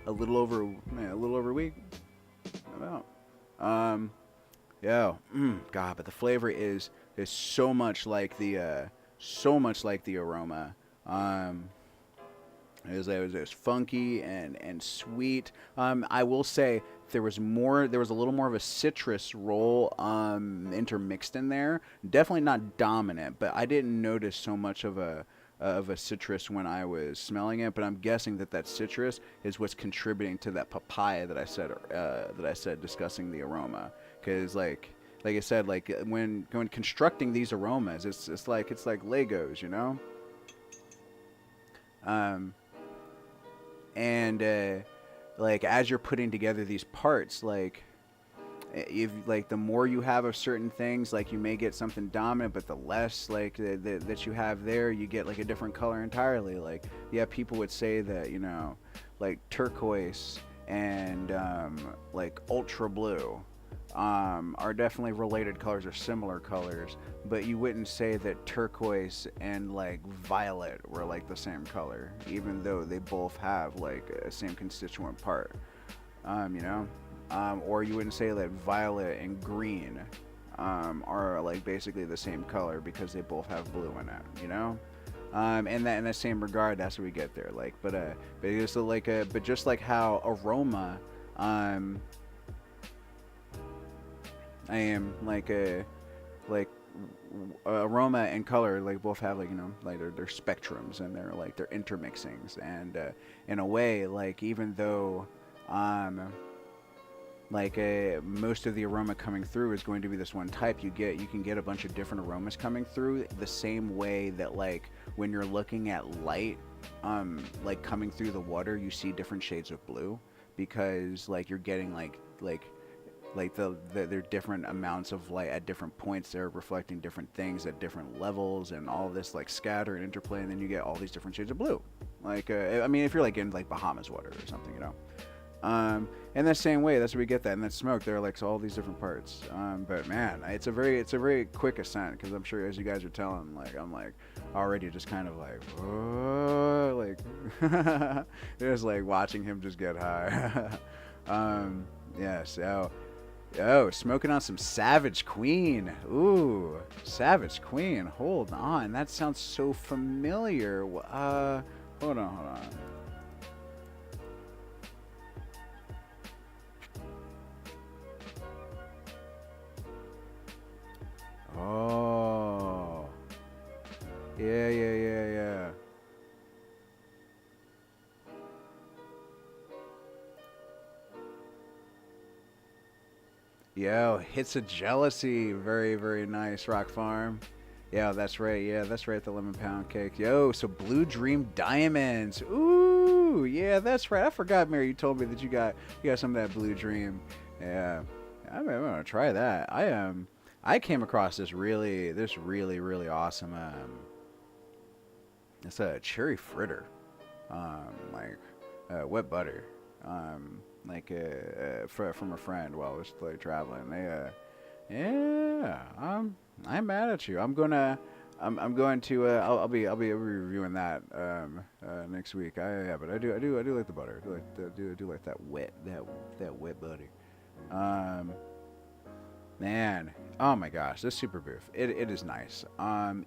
a little over a week. About. God, but the flavor is so much like the aroma. It was funky and sweet. I will say there was a little more of a citrus roll intermixed in there. Definitely not dominant, but I didn't notice so much of a citrus when I was smelling it. But I'm guessing that citrus is what's contributing to that papaya that I said discussing the aroma. Because like I said, like when constructing these aromas, it's like Legos, you know. And like as you're putting together these parts, like if like the more you have of certain things, like you may get something dominant, but the less like that you have there, you get like a different color entirely. Like people would say that, you know, like turquoise and like ultra blue are definitely related colors or similar colors, but you wouldn't say that turquoise and like violet were like the same color, even though they both have like a same constituent part. You know, or you wouldn't say that violet and green are like basically the same color because they both have blue in it. You know. In the same regard, that's what we get there. Like, but it's like but just like how aroma, I am like aroma and color like both have like, you know, like they're spectrums and they're intermixings, and in a way, like even though most of the aroma coming through is going to be this one type, you can get a bunch of different aromas coming through the same way that like when you're looking at light like coming through the water, you see different shades of blue because like you're getting like there are different amounts of light at different points. They're reflecting different things at different levels, and all this like scatter and interplay, and then you get all these different shades of blue. Like I mean, if you're like in like Bahamas water or something, you know. In the same way, that's where we get that. And that smoke, there are like all these different parts. But man, it's a very quick ascent, because I'm sure as you guys are telling, like I'm like already just kind of like, whoa, like just like watching him just get high. Yeah, so. Oh, smoking on some Savage Queen. Ooh, Savage Queen. Hold on. That sounds so familiar. Hold on. Oh. Yeah. Yo, Hits of Jealousy. Very, very nice. Rock Farm. Yeah, that's right. The lemon pound cake. Yo, so Blue Dream Diamonds. Ooh, yeah, that's right. I forgot, Mary, you told me that you got some of that Blue Dream. Yeah, I'm gonna try that. I came across this really awesome it's a cherry fritter, like wet butter, from a friend while I was like traveling. I'm mad at you. I'm going to I'll be reviewing that next week. But I do like the butter. I do like that wet butter. Man, oh my gosh, this super booth. It is nice.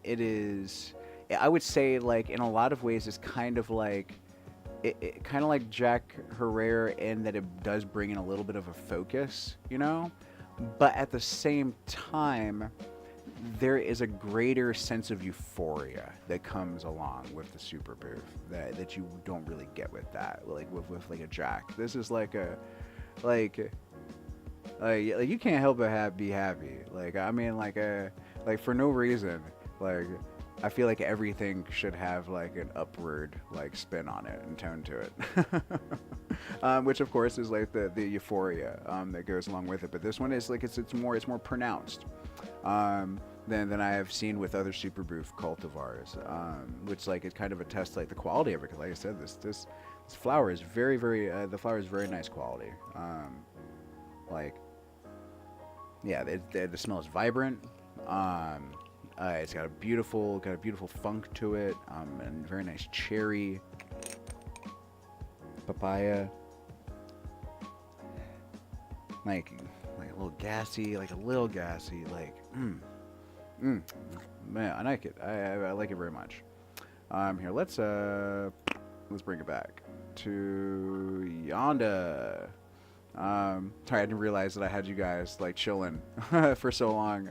It is. I would say like in a lot of ways it's kind of like. It kind of like Jack Herrera in that it does bring in a little bit of a focus, you know, but at the same time, there is a greater sense of euphoria that comes along with the super booth that you don't really get with that, like with like a Jack. This is like you can't help but be happy. Like I mean, like for no reason, like. I feel like everything should have like an upward like spin on it and tone to it, which of course is like the euphoria that goes along with it. But this one is like it's more pronounced than I have seen with other super booth cultivars, which like it kind of attests like the quality of it. Because like I said, this flower is very the flower is very nice quality. Like yeah, the smell is vibrant. It's got a beautiful funk to it, and very nice cherry, papaya, like a little gassy, man, I like it. I like it very much. Here, let's bring it back to Yonda. Sorry, I didn't realize that I had you guys like chilling for so long,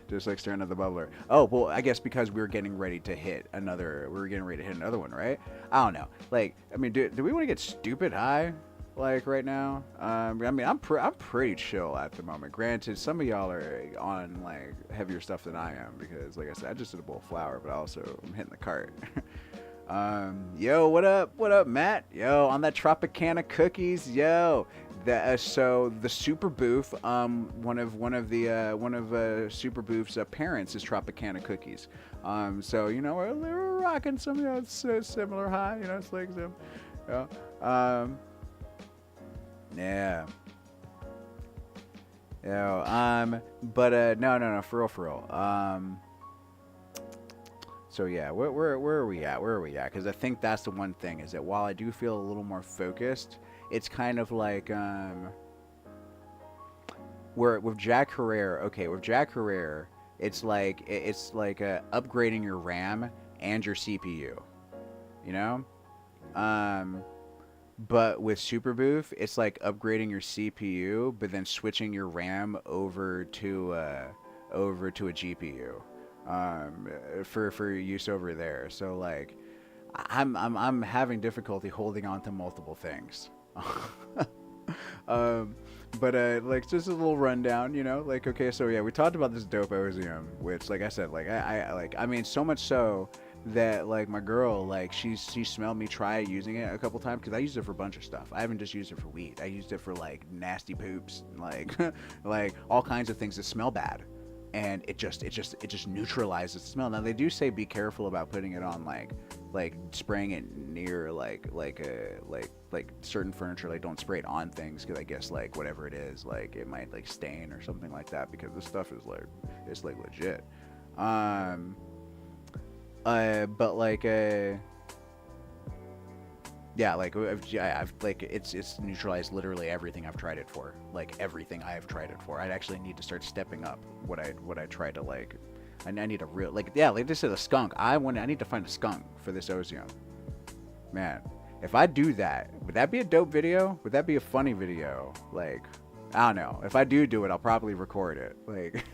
just like staring at the bubbler. Oh, well, I guess because we were getting ready to hit another one, right? I don't know. Like, I mean, do we want to get stupid high, like right now? I mean, I'm pretty chill at the moment. Granted, some of y'all are on like heavier stuff than I am because, like I said, I just did a bowl of flour, but also I'm hitting the cart. Yo, what up, Matt? Yo, on that Tropicana cookies, yo. So the Super Boof, one of Super Boof's parents is Tropicana cookies. So you know we're rocking some similar high. You know, it's like some, yeah. Yo, but no, for real. So yeah, where are we at? Because I think that's the one thing is that while I do feel a little more focused, it's kind of like with Jack Herrera. Okay, with Jack Herrera, it's like upgrading your RAM and your CPU. You know, but with Super Boof, it's like upgrading your CPU, but then switching your RAM over to a GPU. For use over there. So like I'm having difficulty holding on to multiple things. But like just a little rundown, you know, like okay, so yeah, we talked about this dope Ozium, which like I said, like I mean so much so that like my girl, like she smelled me try using it a couple times because I used it for a bunch of stuff. I haven't just used it for weed. I used it for like nasty poops, like like all kinds of things that smell bad. And it just neutralizes the smell. Now they do say be careful about putting it on like spraying it near like certain furniture. Like don't spray it on things because I guess like whatever it is, like it might like stain or something like that because this stuff is like it's like legit. But like yeah, like I've like it's neutralized literally everything I've tried it for. Like everything I have tried it for. I'd actually need to start stepping up what I try to like. I need a real like yeah, like this is a skunk. I need to find a skunk for this Ozium. Man, if I do that, would that be a dope video? Would that be a funny video? Like I don't know. If I do it, I'll probably record it. Like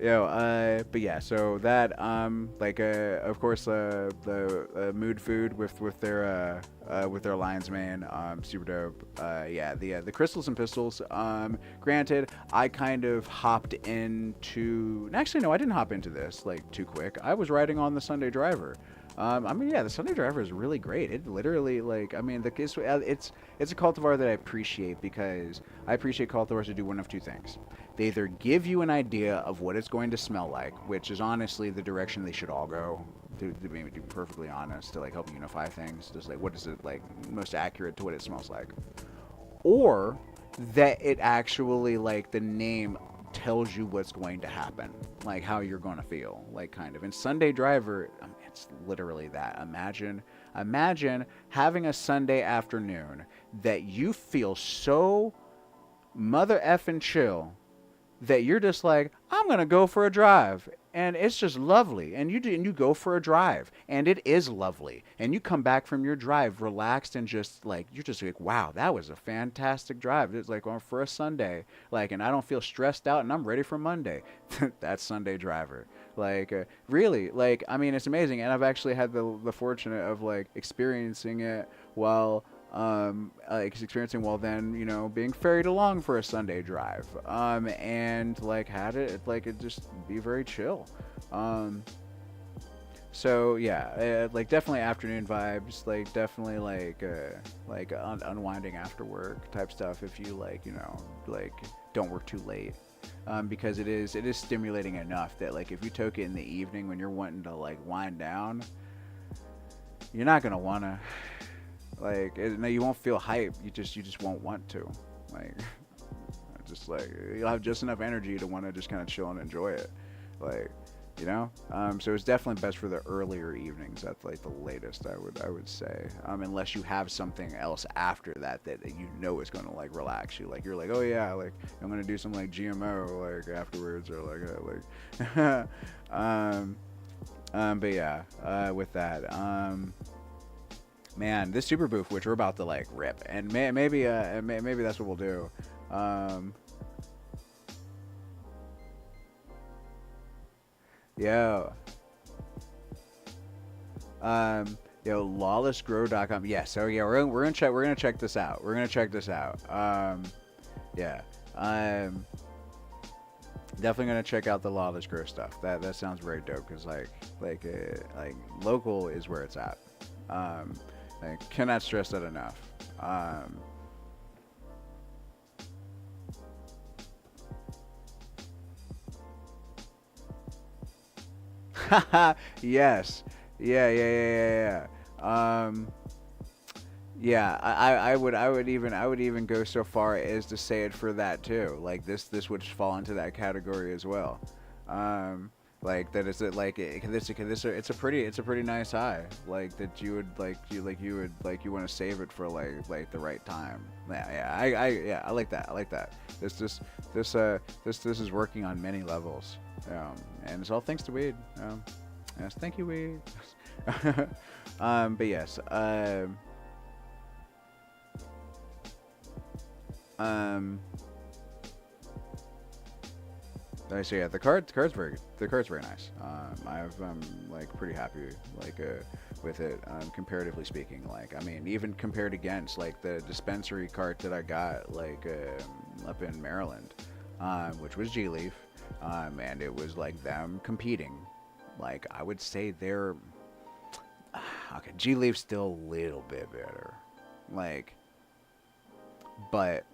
but yeah, so that of course the mood food with their lion's mane, super dope. Yeah, the crystals and pistils. Granted, I kind of hopped into. Actually, no, I didn't hop into this like too quick. I was riding on the Sunday Driver. I mean, yeah, the Sunday Driver is really great. It literally, like, I mean, it's a cultivar that I appreciate because I appreciate cultivars to do one of two things. They either give you an idea of what it's going to smell like, which is honestly the direction they should all go, to be perfectly honest, to like help unify things. Just like what is it like most accurate to what it smells like, or that it actually like the name tells you what's going to happen, like how you're going to feel, like kind of. In Sunday Driver, it's literally that. Imagine having a Sunday afternoon that you feel so mother effing chill that you're just like, I'm gonna go for a drive, and it's just lovely, and you go for a drive, and it is lovely, and you come back from your drive relaxed and just like you're just like, wow, that was a fantastic drive. It's like on for a Sunday, like, and I don't feel stressed out, and I'm ready for Monday. That's Sunday Driver. Like really, like I mean, it's amazing, and I've actually had the fortunate of like experiencing it while experiencing while then, you know, being ferried along for a Sunday drive, and like had it like it just be very chill. So yeah, like definitely afternoon vibes, like definitely like unwinding after work type stuff if you like, you know, like don't work too late. Because it is stimulating enough that like if you took it in the evening when you're wanting to like wind down, you're not gonna wanna like no, you won't feel hype. You just won't want to. Like just like you'll have just enough energy to want to just kind of chill and enjoy it, like, you know. So it's definitely best for the earlier evenings. That's like the latest I would say, unless you have something else after that that you know is going to like relax you, like you're like, oh yeah, like I'm going to do some like GMO like afterwards, or like but yeah, with that, man, this super booth, which we're about to like rip, and maybe that's what we'll do. Yo, yo, lawlessgrow.com. Yeah, so yeah, we're gonna check this out. We're gonna check this out. Yeah, definitely gonna check out the lawless grow stuff. That sounds very dope, because like local is where it's at. I cannot stress that enough. Yes. Yeah. Yeah, I would even go so far as to say it for that too. Like this would fall into that category as well. Like that is it. Like it's a pretty nice high. Like that you would want to save it for like the right time. I like that. I like that. This is working on many levels. And it's all thanks to weed. Yes, thank you, weed. But yes. So yeah, the card's very nice. I'm like pretty happy with it, comparatively speaking. Like, I mean, even compared against like the dispensary cart that I got like up in Maryland, which was G Leaf, and it was like them competing. Like, I would say they're okay. G Leaf's still a little bit better, like, but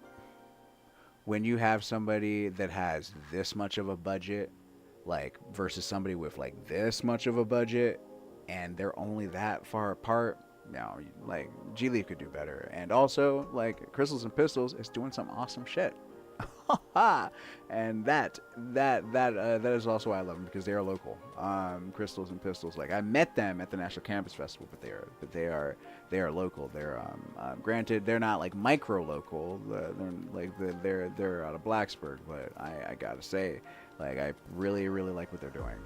when you have somebody that has this much of a budget, like versus somebody with like this much of a budget, and they're only that far apart, now like G Leaf could do better. And also like Crystals and Pistils is doing some awesome shit. And that is also why I love them, because they are local. Crystals and Pistils, like I met them at the National Campus Festival, but they are local. They're granted they're not like micro local. They're out of Blacksburg, but I gotta say, like, I really like what they're doing.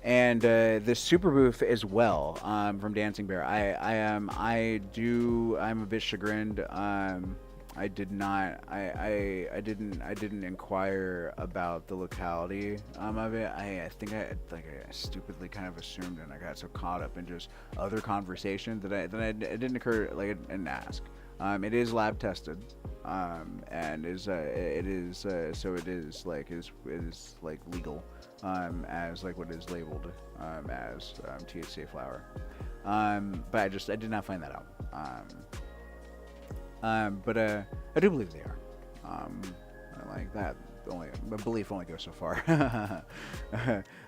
And the super booth as well, from Dancing Bear. I'm a bit chagrined. I didn't inquire about the locality of it. I think I stupidly kind of assumed, and I got so caught up in just other conversation that it didn't occur, like, I didn't ask. It is lab tested, and is legal, as like what is labeled as THC flower. But I did not find that out. But I do believe they are. Like that. Only my belief only goes so far.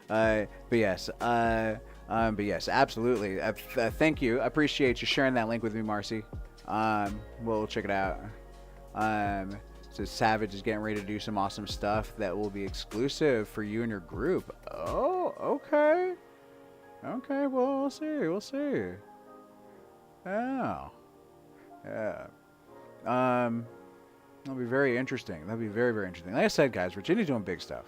But yes. But yes, absolutely. Thank you. I appreciate you sharing that link with me, Marcy. We'll check it out. So Savage is getting ready to do some awesome stuff that will be exclusive for you and your group. Oh, okay. Okay. Well, we'll see. We'll see. Oh. Yeah. That'll be very interesting. That'll be very interesting. Like I said, guys, Virginia's doing big stuff.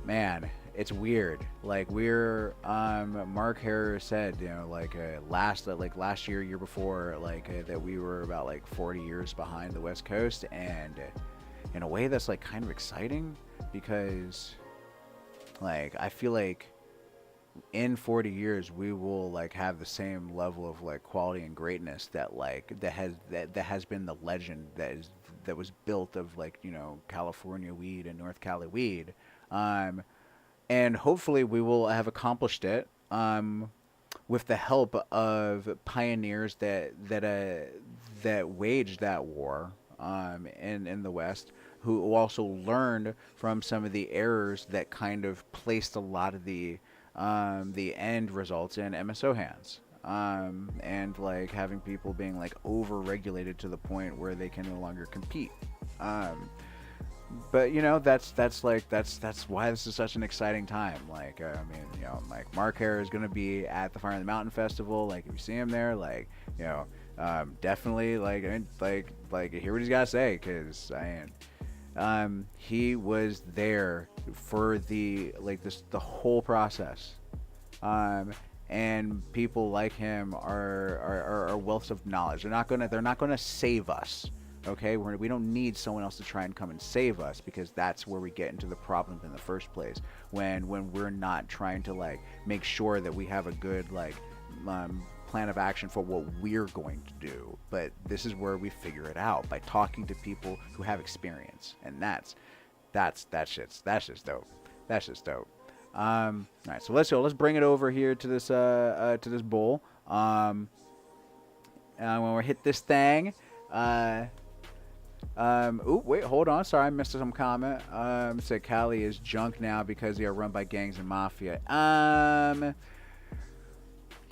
Man, it's weird. Like Mark Harris said, you know, like last year before, that we were about like 40 years behind the West Coast, and in a way that's like kind of exciting, because like I feel like in 40 years we will like have the same level of like quality and greatness that has been the legend that was built of, like, you know, California weed and North Cali weed, and hopefully we will have accomplished it with the help of pioneers that waged that war in the West, who also learned from some of the errors that kind of placed a lot of the end results in MSO hands. and like having people being like over-regulated to the point where they can no longer compete. But you know, that's why this is such an exciting time. Like, I mean, you know, like Mark Hare is gonna be at the Fire in the Mountain Festival. Like, if you see him there, like, you know, definitely like hear what he's got to say, because he was there for the whole process. And people like him are wealths of knowledge. They're not gonna save us. Okay, we don't need someone else to try and come and save us, because that's where we get into the problems in the first place. When we're not trying to like make sure that we have a good like plan of action for what we're going to do. But this is where we figure it out, by talking to people who have experience, and that's just dope. That's just dope. All right, so let's bring it over here to this bowl. When we hit this thing. Oh, wait, hold on. Sorry, I missed some comment. Said Cali is junk now because they are run by gangs and mafia.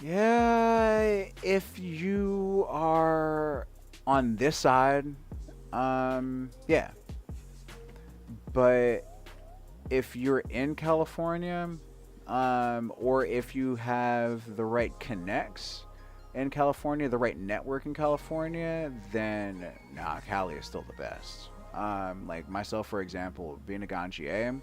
Yeah, if you are on this side, yeah. But if you're in California, or if you have the right connects in California, the right network in California, then nah, Cali is still the best. Like myself, for example, being a ganjier,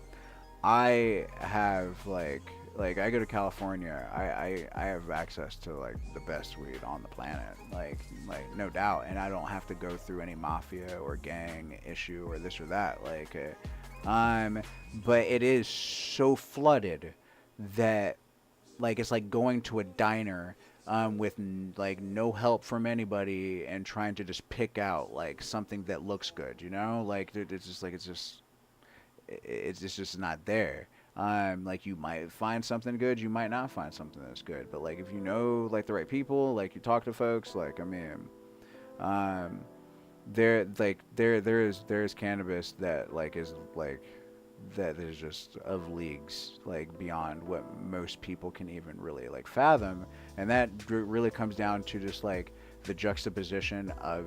I have like I go to California, I have access to like the best weed on the planet, like no doubt, and I don't have to go through any mafia or gang issue or this or that, but it is so flooded that like it's like going to a diner with like no help from anybody and trying to just pick out like something that looks good, you know, like it's just not there. Like you might find something good, you might not find something that's good, but like if you know like the right people, like you talk to folks, like I mean, there is cannabis that like is like that is just of leagues like beyond what most people can even really like fathom, and that really comes down to just like the juxtaposition of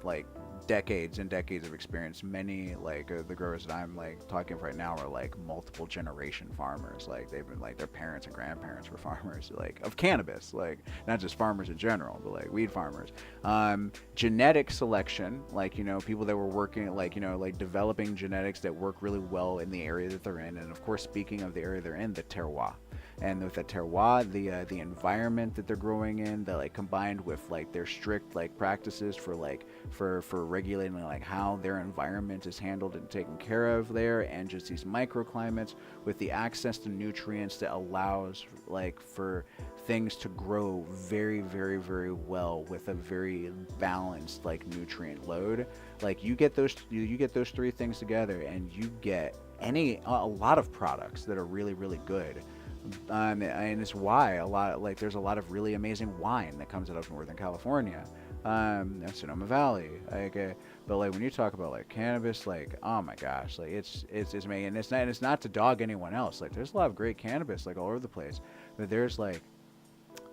like decades and decades of experience. Many like the growers that I'm like talking right now are like multiple generation farmers. Like they've been like their parents and grandparents were farmers like of cannabis, like not just farmers in general, but like weed farmers. Genetic selection, like, you know, people that were working like, you know, like developing genetics that work really well in the area that they're in. And of course, speaking of the area they're in, the terroir. And with the terroir, the environment that they're growing in, that like combined with like their strict like practices for like for regulating like how their environment is handled and taken care of there, and just these microclimates with the access to nutrients that allows like for things to grow very, very, very well with a very balanced like nutrient load. Like you get those three things together, and you get a lot of products that are really, really good. And it's why there's a lot of really amazing wine that comes out of Northern California, and Sonoma Valley. But like when you talk about like cannabis, like oh my gosh, like it's amazing. And it's not to dog anyone else. Like there's a lot of great cannabis like all over the place, but there's like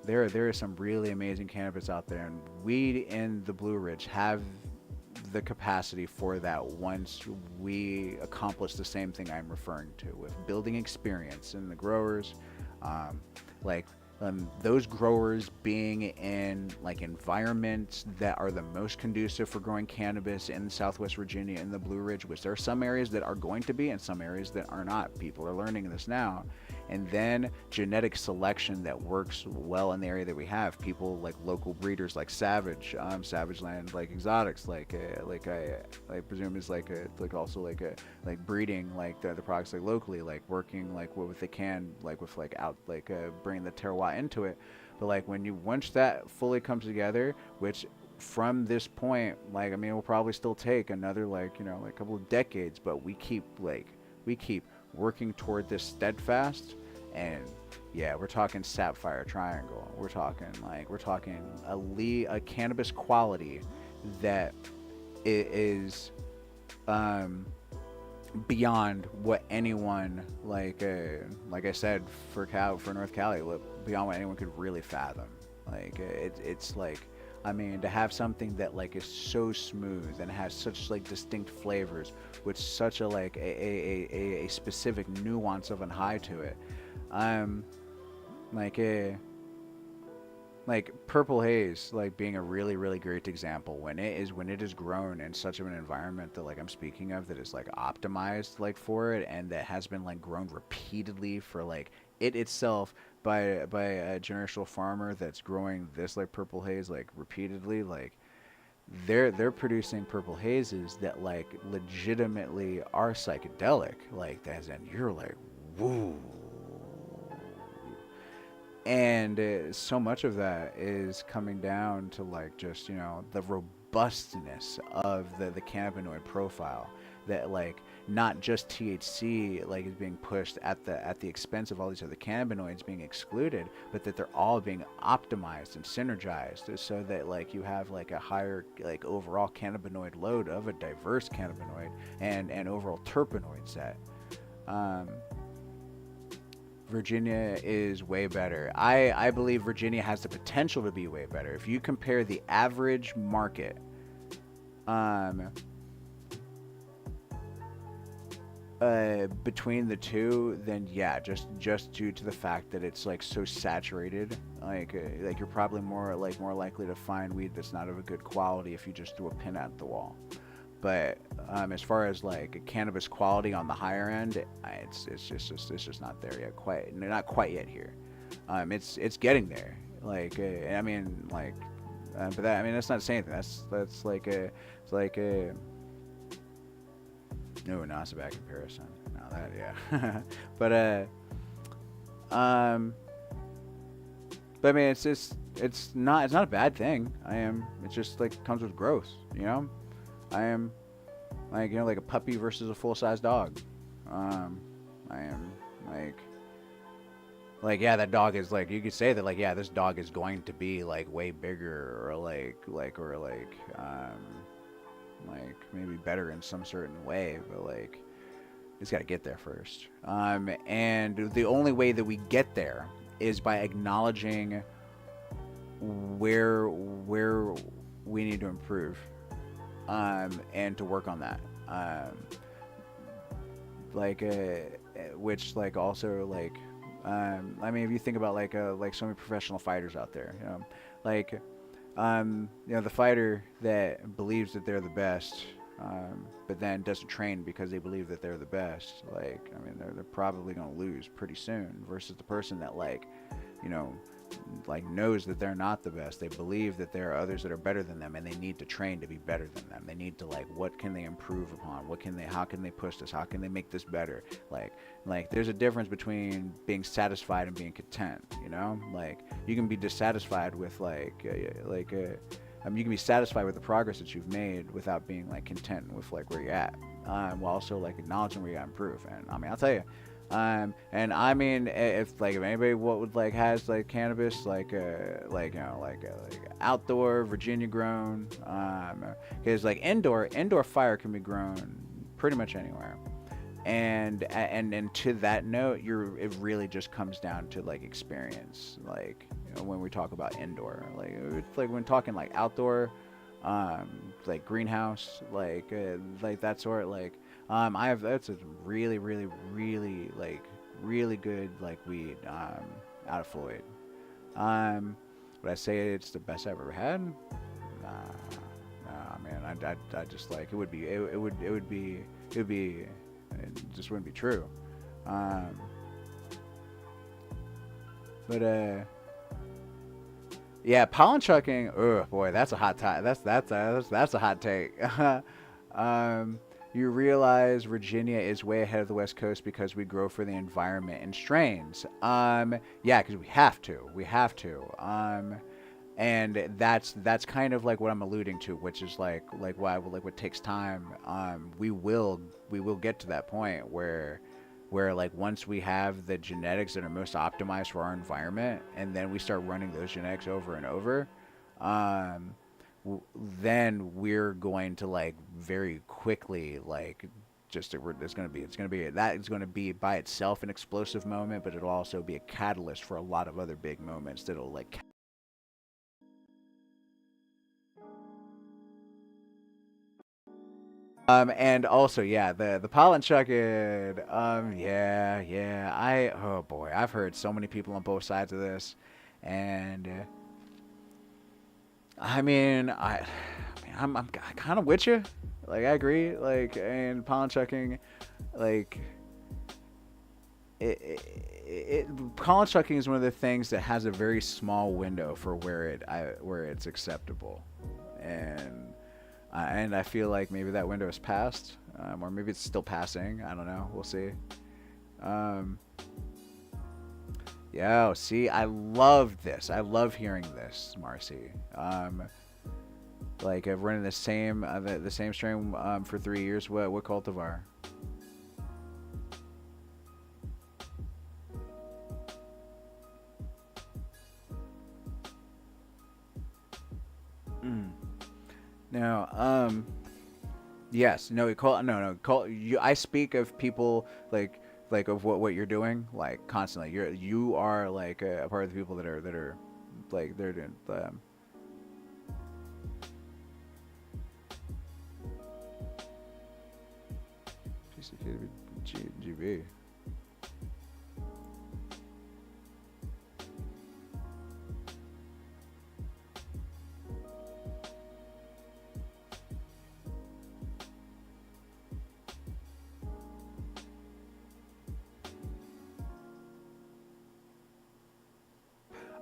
there is some really amazing cannabis out there, and we in the Blue Ridge have the capacity for that once we accomplish the same thing I'm referring to with building experience in the growers, those growers being in like environments that are the most conducive for growing cannabis in Southwest Virginia in the Blue Ridge, which there are some areas that are going to be and some areas that are not. People are learning this now. And then genetic selection that works well in the area that we have. People like local breeders like Savage Land, like exotics, like I presume is like breeding like the products like locally, like working like what they can like with like out like bringing the terroir into it. But like once that fully comes together, which from this point, like I mean, it will probably still take another like, you know, like a couple of decades, but we keep working toward this steadfast. And yeah, we're talking sapphire triangle, we're talking a cannabis quality that is beyond what anyone like I said for North Cali, beyond what anyone could really fathom. Like it's like, I mean, to have something that like is so smooth and has such like distinct flavors with such a like a specific nuance of an high to it. Um, like a like purple haze like being a really great example when it is grown in such of an environment that like I'm speaking of, that is like optimized like for it, and that has been like grown repeatedly for like it itself by a generational farmer that's growing this like purple haze like repeatedly. Like they're producing purple hazes that like legitimately are psychedelic, like that, and you're like, whoa. And so much of that is coming down to like just, you know, the robustness of the cannabinoid profile, that like not just THC like is being pushed at the expense of all these other cannabinoids being excluded, but that they're all being optimized and synergized so that like you have like a higher like overall cannabinoid load of a diverse cannabinoid and overall terpenoid set. um, Virginia is way better. I believe Virginia has the potential to be way better. If you compare the average market, um, between the two, then yeah, just due to the fact that it's like so saturated, like you're probably more likely to find weed that's not of a good quality if you just threw a pin at the wall. But as far as like cannabis quality on the higher end, it's just not there yet. Quite not quite yet here. It's getting there. Like I mean like, but that, I mean, that's not saying anything. That's like a it's like a no, not a bad comparison. No, that yeah. but um but I mean it's not a bad thing. It's just like comes with growth, you know. I am like, you know, like a puppy versus a full-size dog. I am like yeah, that dog is like, you could say that like yeah, this dog is going to be like way bigger or like maybe better in some certain way, but like it's got to get there first. And the only way that we get there is by acknowledging where we need to improve, and to work on that. Like which like also like I mean, if you think about like so many professional fighters out there, you know, like you know, the fighter that believes that they're the best, but then doesn't train because they believe that they're the best, like I mean they're probably going to lose pretty soon, versus the person that like, you know, like knows that they're not the best. They believe that there are others that are better than them, and they need to train to be better than them. They need to like, what can they improve upon? How can they push this? How can they make this better? Like there's a difference between being satisfied and being content, you know? Like you can be dissatisfied with you can be satisfied with the progress that you've made without being like content with like where you're at, while also like acknowledging where you got to improve. And I mean, I'll tell you, and I mean, if anybody what would like has like cannabis, like you know, like outdoor Virginia grown, because like indoor fire can be grown pretty much anywhere. And to that note, it really just comes down to like experience. Like, you know, when we talk about indoor, like it's like when talking like outdoor, like greenhouse, like that sort, like I have, that's a really good like weed out of Floyd. Would I say it's the best I've ever had? Nah, man. I just like, it would be it just wouldn't be true. Um, but yeah, pollen chucking. Oh boy, that's a hot tie. That's a hot take. um, you realize Virginia is way ahead of the West Coast because we grow for the environment and strains. Yeah, because we have to. We have to. And that's kind of like what I'm alluding to, which is like why like what takes time. We will get to that point where like once we have the genetics that are most optimized for our environment, and then we start running those genetics over and over, then we're going to like very quickly like just it's going to be that is going to be by itself an explosive moment, but it'll also be a catalyst for a lot of other big moments that'll like And also, yeah, the pollen chucking. Oh boy, I've heard so many people on both sides of this, and I mean, I'm kind of with you. Like, I agree. Like, and pollen chucking, like, pollen chucking is one of the things that has a very small window for where it's acceptable, and I feel like maybe that window is passed, or maybe it's still passing. I don't know. We'll see. Um, yeah. See, I love this. I love hearing this, Marcy. Like I've running the same strain for 3 years. What cultivar? Mm. Now, yes, no, call you. I speak of people like of what you're doing like constantly. You are like a part of the people that are like they're doing GB.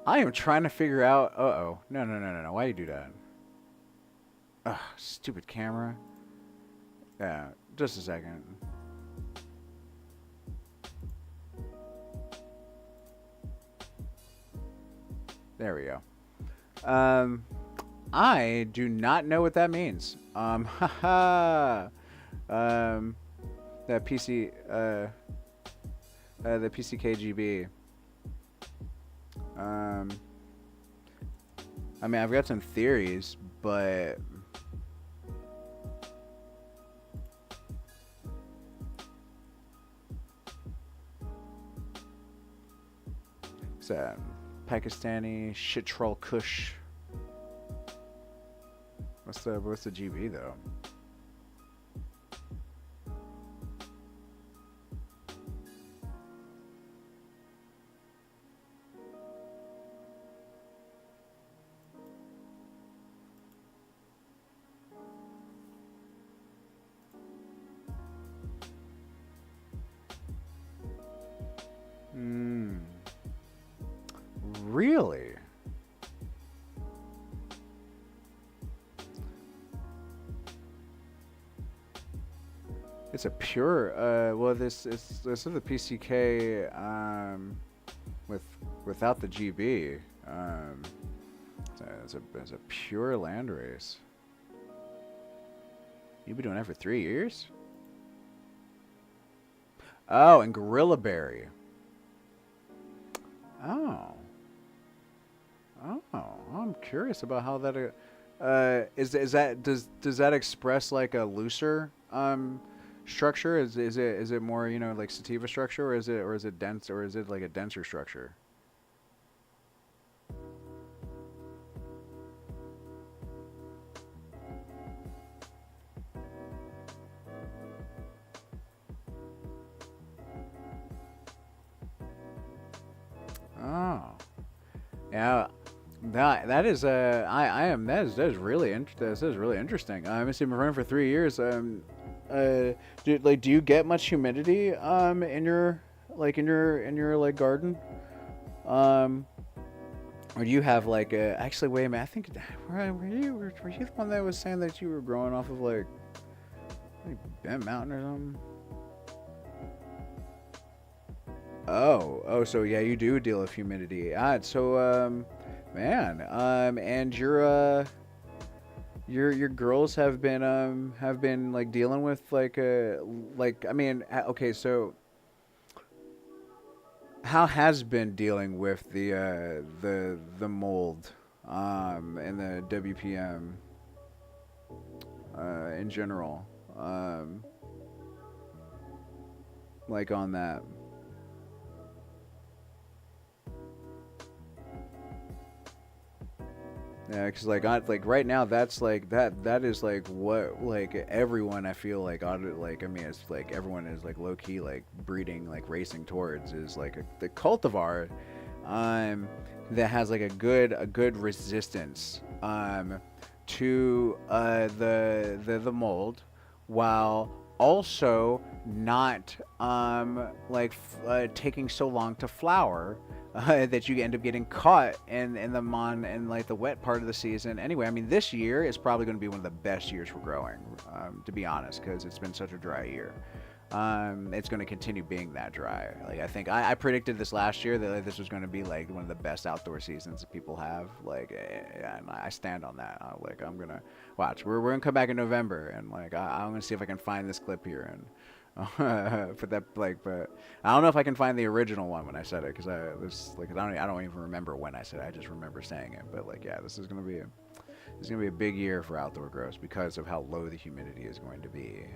I am trying to figure out. Uh-oh. No. Why do you do that? Ugh, stupid camera. Yeah, just a second. There we go. I do not know what that means. Haha. That the PCKGB. I mean, I've got some theories, but it's Pakistani Shitrol Kush. What's the GB though? Really? It's a pure. Well, this is the PCK with without the GB. It's a pure land race. You've been doing that for 3 years? Oh, and Gorilla Berry. Oh. Oh, I'm curious about how that is that does that express like a looser structure? Is it more, you know, like sativa structure, or is it dense, or is it like a denser structure? Oh. Yeah. That is I am that is really that is really interesting. I've been running for 3 years. Do you get much humidity in your like garden? Um, or do you have like actually wait a minute, I think were you the one that was saying that you were growing off of like Bent Mountain or something? Oh, so yeah, you do deal with humidity. So man, and your girls have been like dealing with like I mean, okay, so how has been dealing with the mold and the WPM in general, like on that. Yeah, because like right now, that's like that is like what like everyone I feel like like I mean it's like everyone is like low key like breeding like racing towards is like the cultivar, um, that has like a good resistance to the mold, while also not taking so long to flower, that you end up getting caught in the in like the wet part of the season. Anyway, I mean this year is probably going to be one of the best years for growing, to be honest, because it's been such a dry year. It's going to continue being that dry. Like I think I predicted this last year that like, this was going to be like one of the best outdoor seasons that people have. Like, and I stand on that. Like I'm gonna watch. We're gonna come back in November, and like I'm gonna see if I can find this clip here and put that like. But I don't know if I can find the original one when I said it, because I don't even remember when I said it. I just remember saying it. But like yeah, this is gonna be a big year for outdoor grows because of how low the humidity is going to be.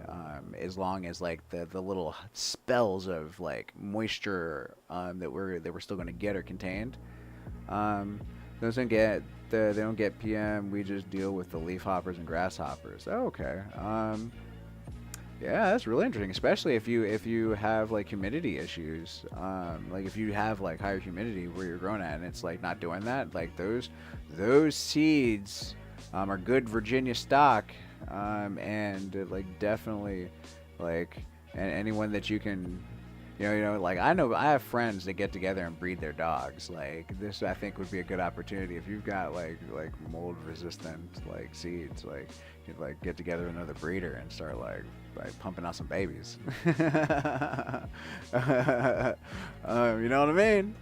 As long as like the little spells of like moisture that we're still going to get are contained, those don't get they don't get PM. We just deal with the leaf hoppers and grasshoppers. Oh, okay. Yeah, that's really interesting, especially if you have like humidity issues. Like if you have like higher humidity where you're growing at, and it's like not doing that. Like those seeds are good Virginia stock, and like definitely like and anyone that you can. Like I know I have friends that get together and breed their dogs. Like this, I think would be a good opportunity if you've got like mold resistant like seeds. Like you'd like get together with another breeder and start like pumping out some babies. You know what I mean?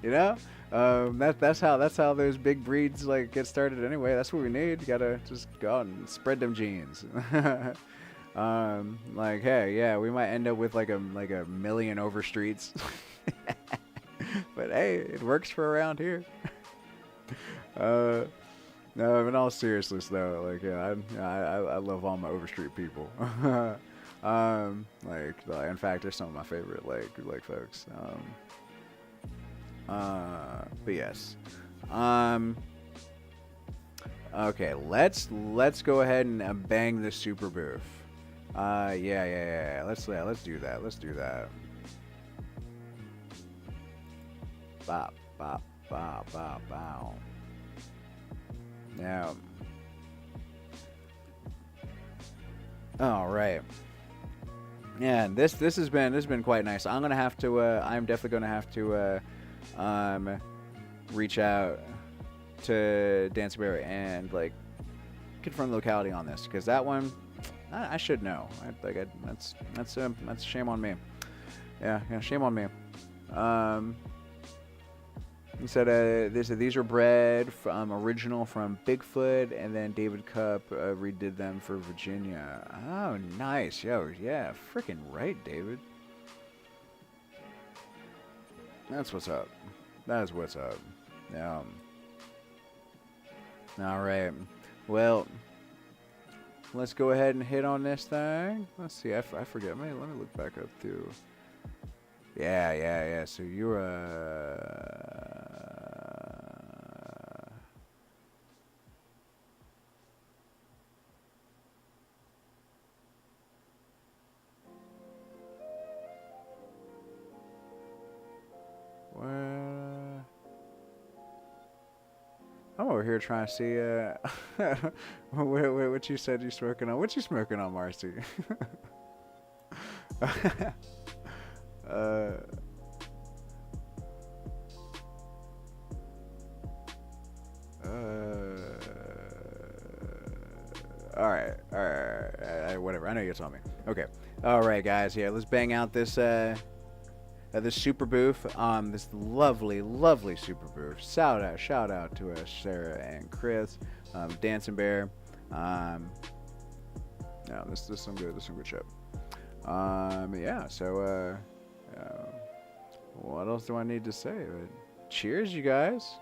That's how those big breeds like get started anyway. That's what we need. You gotta just go out and spread them genes. Like, hey, yeah, we might end up with like a million overstreets, but hey, it works for around here. No, in all seriousness though, like, yeah, I love all my overstreet people. In fact, they're some of my favorite like folks. But yes. Okay, let's go ahead and bang the super booth. Yeah. Let's do that. Let's do that. Bop, bop, bop, bop, bow. Now. All right. Yeah, this has been quite nice. I'm definitely gonna have to reach out to Dancing Bear and like confirm the locality on this, because that one I should know. That's shame on me. Yeah, shame on me. He said these are bred from original from Bigfoot, and then David Cup redid them for Virginia. Oh, nice. Yo, yeah, freaking right, David. That's what's up. That is what's up. Yeah. All right. Well, let's go ahead and hit on this thing. Let's see. I forget. Let me look back up through. Yeah. So you're I'm over here trying to see what you said you're smoking on. What you smoking on, Marcy? All right. Whatever. I know you told me. Okay. All right, guys. Yeah, let's bang out this this super booth. This lovely super booth. Shout out to Sarah and Chris, Dancing Bear. Yeah, this is some good shit. Yeah. So, what else do I need to say? Cheers, you guys.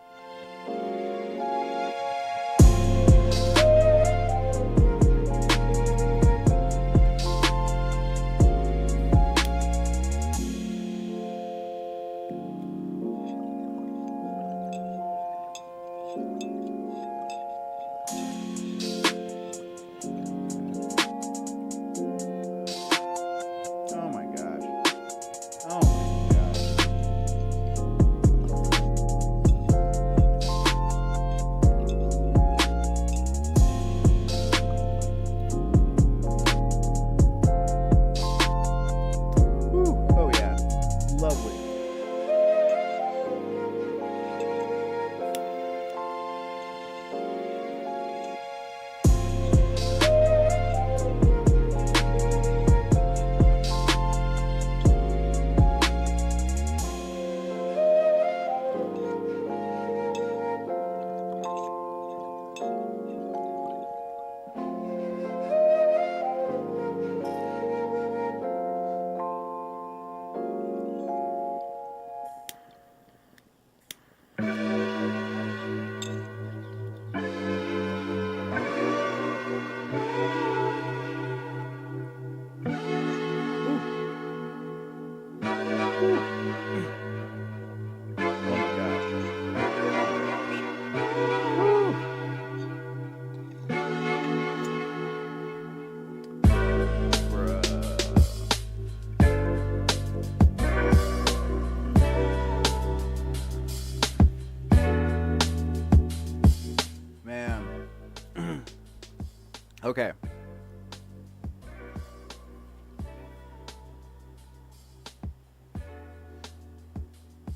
Okay.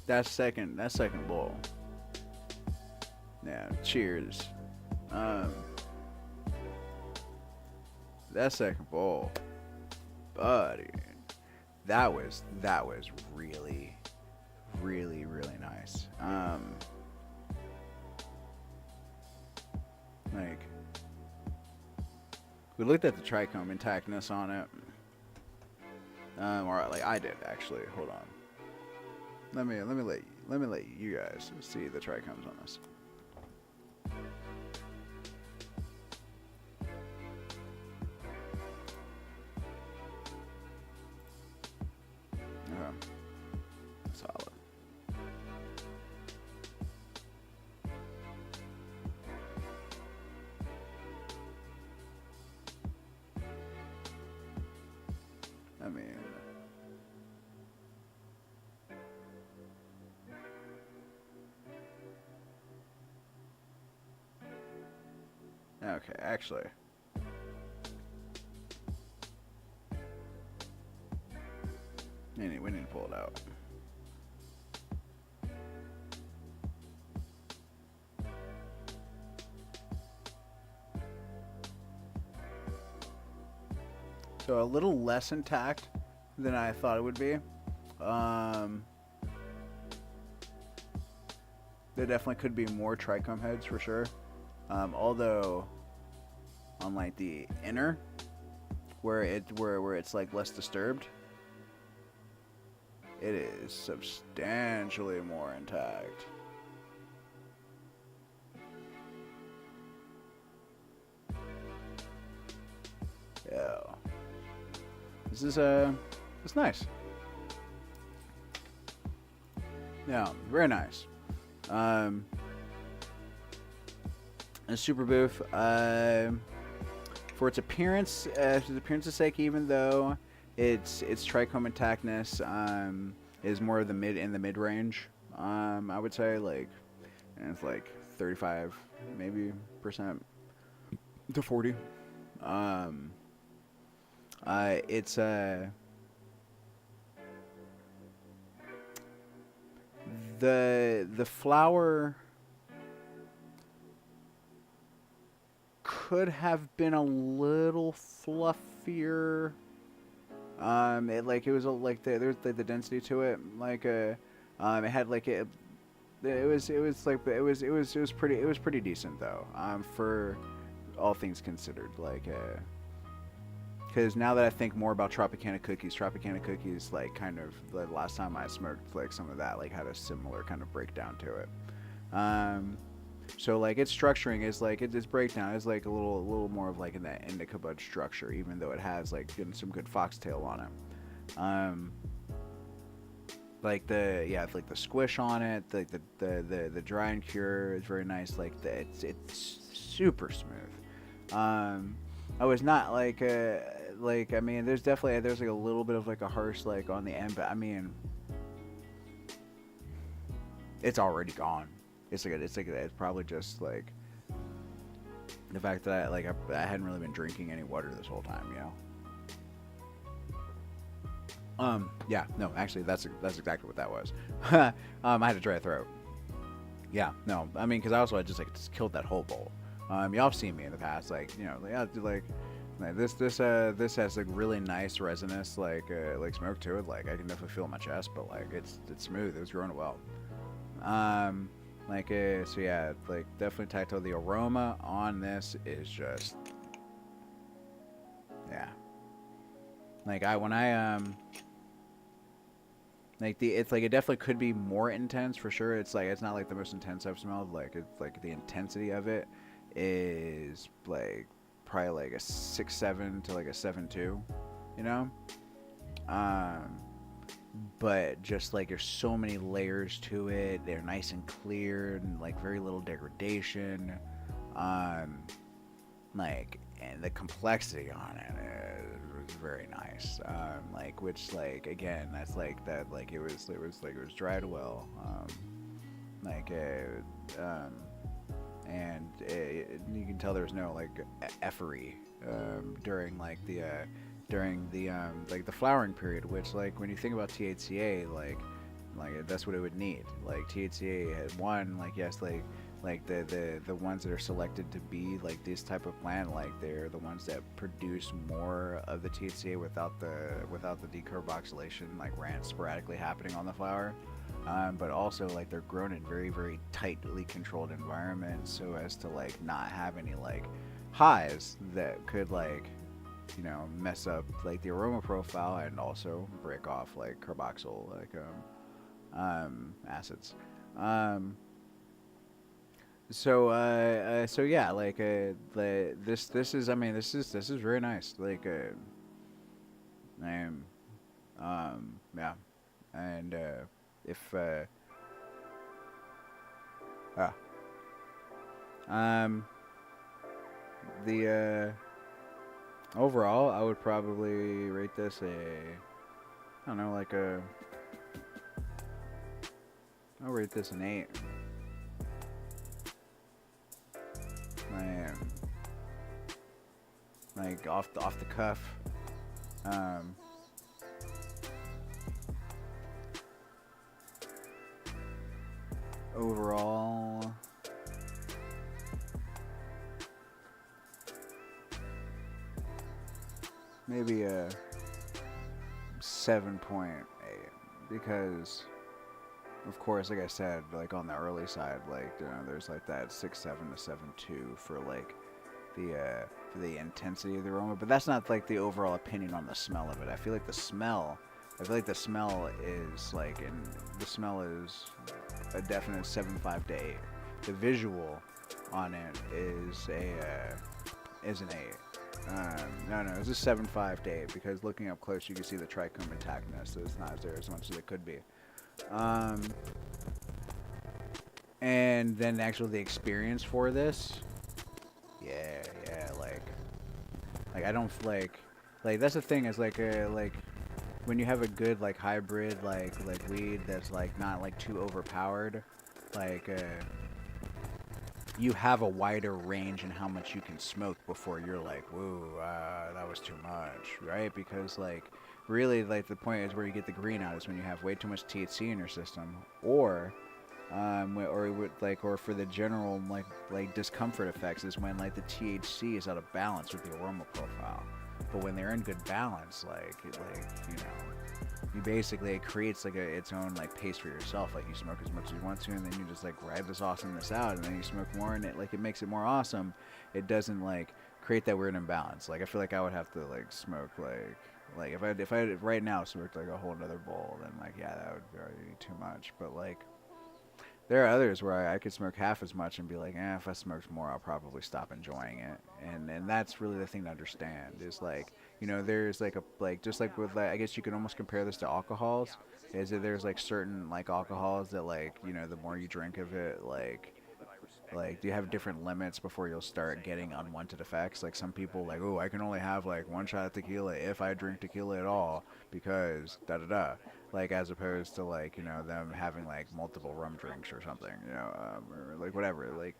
That second bowl. Yeah, cheers. Um, that second bowl, buddy. That was really, really, really nice. Like we looked at the trichome intactness on it. Or like I did actually. Hold on. Let you guys see the trichomes on this. Okay. Solid. I mean, okay, actually. We need to pull it out. So a little less intact than I thought it would be. There definitely could be more trichome heads for sure. Although on like the inner, where it's like less disturbed, it is substantially more intact. Yeah. This is it's nice. Yeah, very nice. And super boof. For its appearance's sake, even though its trichome intactness is more of the mid range. I would say like, and it's like 35 maybe percent to 40. It's the flower could have been a little fluffier. It was like there's the density to it. Like it had like it was pretty decent though. For all things considered, like because now that I think more about Tropicana cookies, like kind of the last time I smoked like some of that, like had a similar kind of breakdown to it. So like its structuring is like its breakdown is like a little more of like in that indica bud structure, even though it has like some good foxtail on it. Like like the squish on it, like the dry and cure is very nice. Like it's super smooth. I was not like I mean there's like a little bit of like a harsh like on the end, but I mean it's already gone. It's probably just like the fact that I hadn't really been drinking any water this whole time, you know. Yeah, no, actually that's exactly what that was. I had a dry throat. Yeah, no, I mean because I just killed that whole bowl. Y'all have seen me in the past, like you know, like this has like really nice resinous like smoke to it. Like I can definitely feel it in my chest, but like it's smooth. It was growing well. So yeah, like definitely tactile. The aroma on this is just, yeah. Like it's like it definitely could be more intense for sure. It's like it's not like the most intense I've smelled. Like it's like the intensity of it is like probably like a 6.7 to like a 7.2, you know. But just like there's so many layers to it. They're nice and clear and like very little degradation. And the complexity on it is very nice. Which like again, that's like that like it was dried well. and you can tell there's no like effery during like the flowering period, which like when you think about THCA, like that's what it would need. Like THCA had one, like yes, like the ones that are selected to be like this type of plant, like they're the ones that produce more of the THCA without the decarboxylation like sporadically happening on the flower. But also like they're grown in very, very tightly controlled environments so as to like not have any like highs that could like mess up like the aroma profile and also break off like carboxyl like acids. So yeah, like this is, I mean, this is very nice. Like yeah, and if ah the overall, I would probably rate this I don't know, like I'll rate this an 8. Like off the cuff. Overall, maybe a 7.8, because of course, like I said, like on the early side, like there's like that 6.7 to 7.2 for like the intensity of the aroma, but that's not like the overall opinion on the smell of it. I feel like the smell is like, and the smell is a definite 7.5 to 8. The visual on it is an 8. No, it's a 7.5 to 8, because looking up close you can see the trichome intactness, so it's not there as much as it could be. And then actually the experience for this, yeah, like I don't like that's the thing, is like when you have a good like hybrid like weed that's like not like too overpowered, like you have a wider range in how much you can smoke before you're like, whoa, that was too much, right? Because like really like the point is where you get the green out is when you have way too much THC in your system, or for the general like discomfort effects is when like the THC is out of balance with the aroma profile. But when they're in good balance, like you basically, it creates like its own like pace for yourself. Like you smoke as much as you want to, and then you just like ride this awesomeness out, and then you smoke more, and it makes it more awesome. It doesn't like create that weird imbalance. Like I feel like I would have to like smoke like if I right now smoked like a whole another bowl, then like yeah, that would be too much. But like there are others where I could smoke half as much and be like, if I smoked more, I'll probably stop enjoying it. And that's really the thing to understand, is like, there's like just like with, I guess you could almost compare this to alcohols, is that there's like certain like alcohols that like, the more you drink of it, like you have different limits before you'll start getting unwanted effects. Like some people like, oh, I can only have like one shot of tequila if I drink tequila at all, because da da da. Like as opposed to like them having like multiple rum drinks or something, or like whatever, like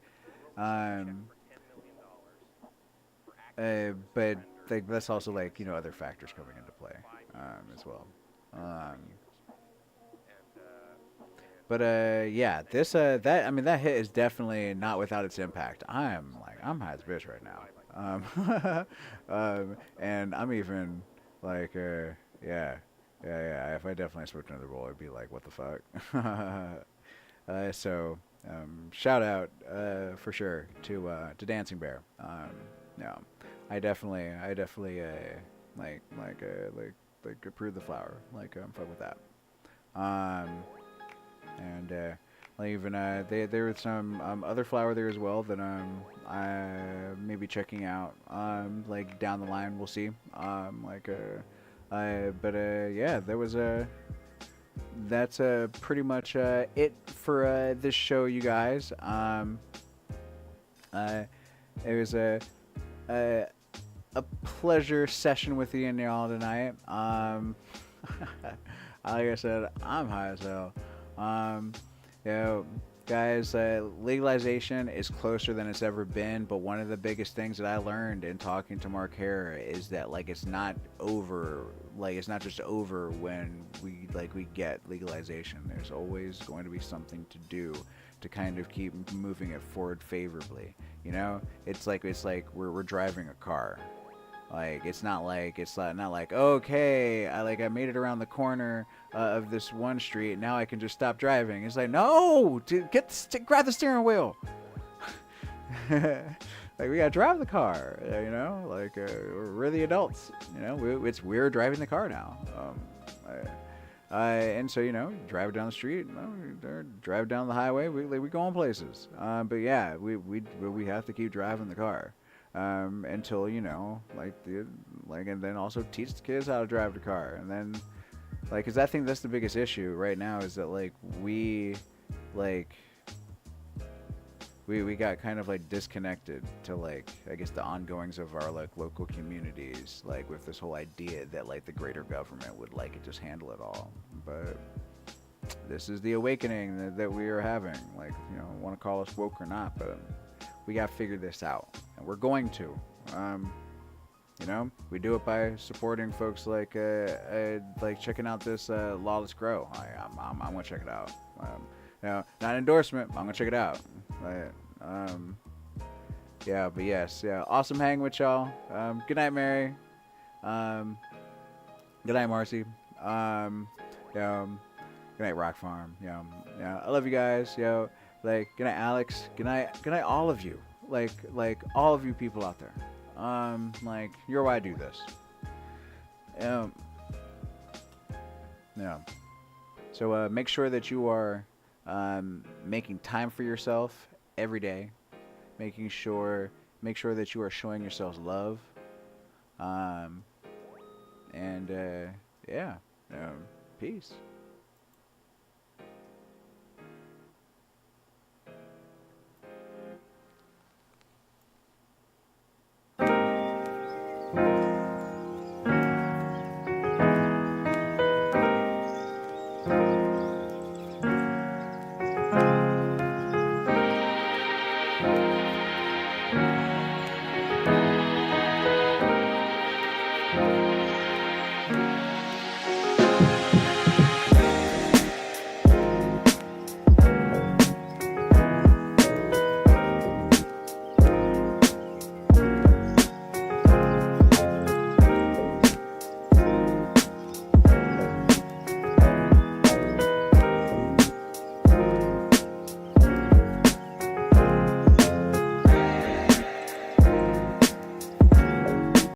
but like that's also like other factors coming into play as well. But yeah, this that, I mean, that hit is definitely not without its impact. I'm high as a bitch right now. And I'm even like yeah. Yeah. If I definitely smoked another bowl, I'd be like, what the fuck? So shout out for sure to Dancing Bear. Yeah, I definitely like approve the flower. Like I'm fine with that. And like even there was some other flower there as well that I may be checking out like down the line. We'll see. But yeah, that's pretty much it for this show, you guys. It was a pleasure session with you and y'all tonight. Like I said, I'm high as hell. Yeah, guys, legalization is closer than it's ever been. But one of the biggest things that I learned in talking to Mark Hare is that like it's not over. Like it's not just over when we get legalization. There's always going to be something to do to kind of keep moving it forward favorably. You know, it's like we're driving a car. Like it's not like okay, I made it around the corner of this one street. Now I can just stop driving. It's like no, dude, grab the steering wheel. Like we gotta drive the car. You know, like we're the adults. You know, we're driving the car now. And so you know, drive down the street, or drive down the highway. We go on places. But yeah, we have to keep driving the car. Until you know, and then also teach the kids how to drive the car, and then, because I think that's the biggest issue right now is that we got kind of disconnected to I guess the ongoings of our local communities, with this whole idea that the greater government would just handle it all, but this is the awakening that we are having. You know, want to call us woke or not, but we got to figure this out, and we're going to. You know, we do it by supporting folks checking out this Lawless Grow. I'm gonna check it out. You know, not an endorsement. I'm gonna check it out. Yeah, but yes, yeah, awesome hanging with y'all. Good night, Mary. Good night, Marcy. Yeah, good night, Rock Farm. Yeah, I love you guys. Yo. Good night, Alex. Good night, all of you. All of you people out there. You're why I do this. Yeah. So make sure that you are making time for yourself every day. Make sure that you are showing yourselves love. Yeah. Peace.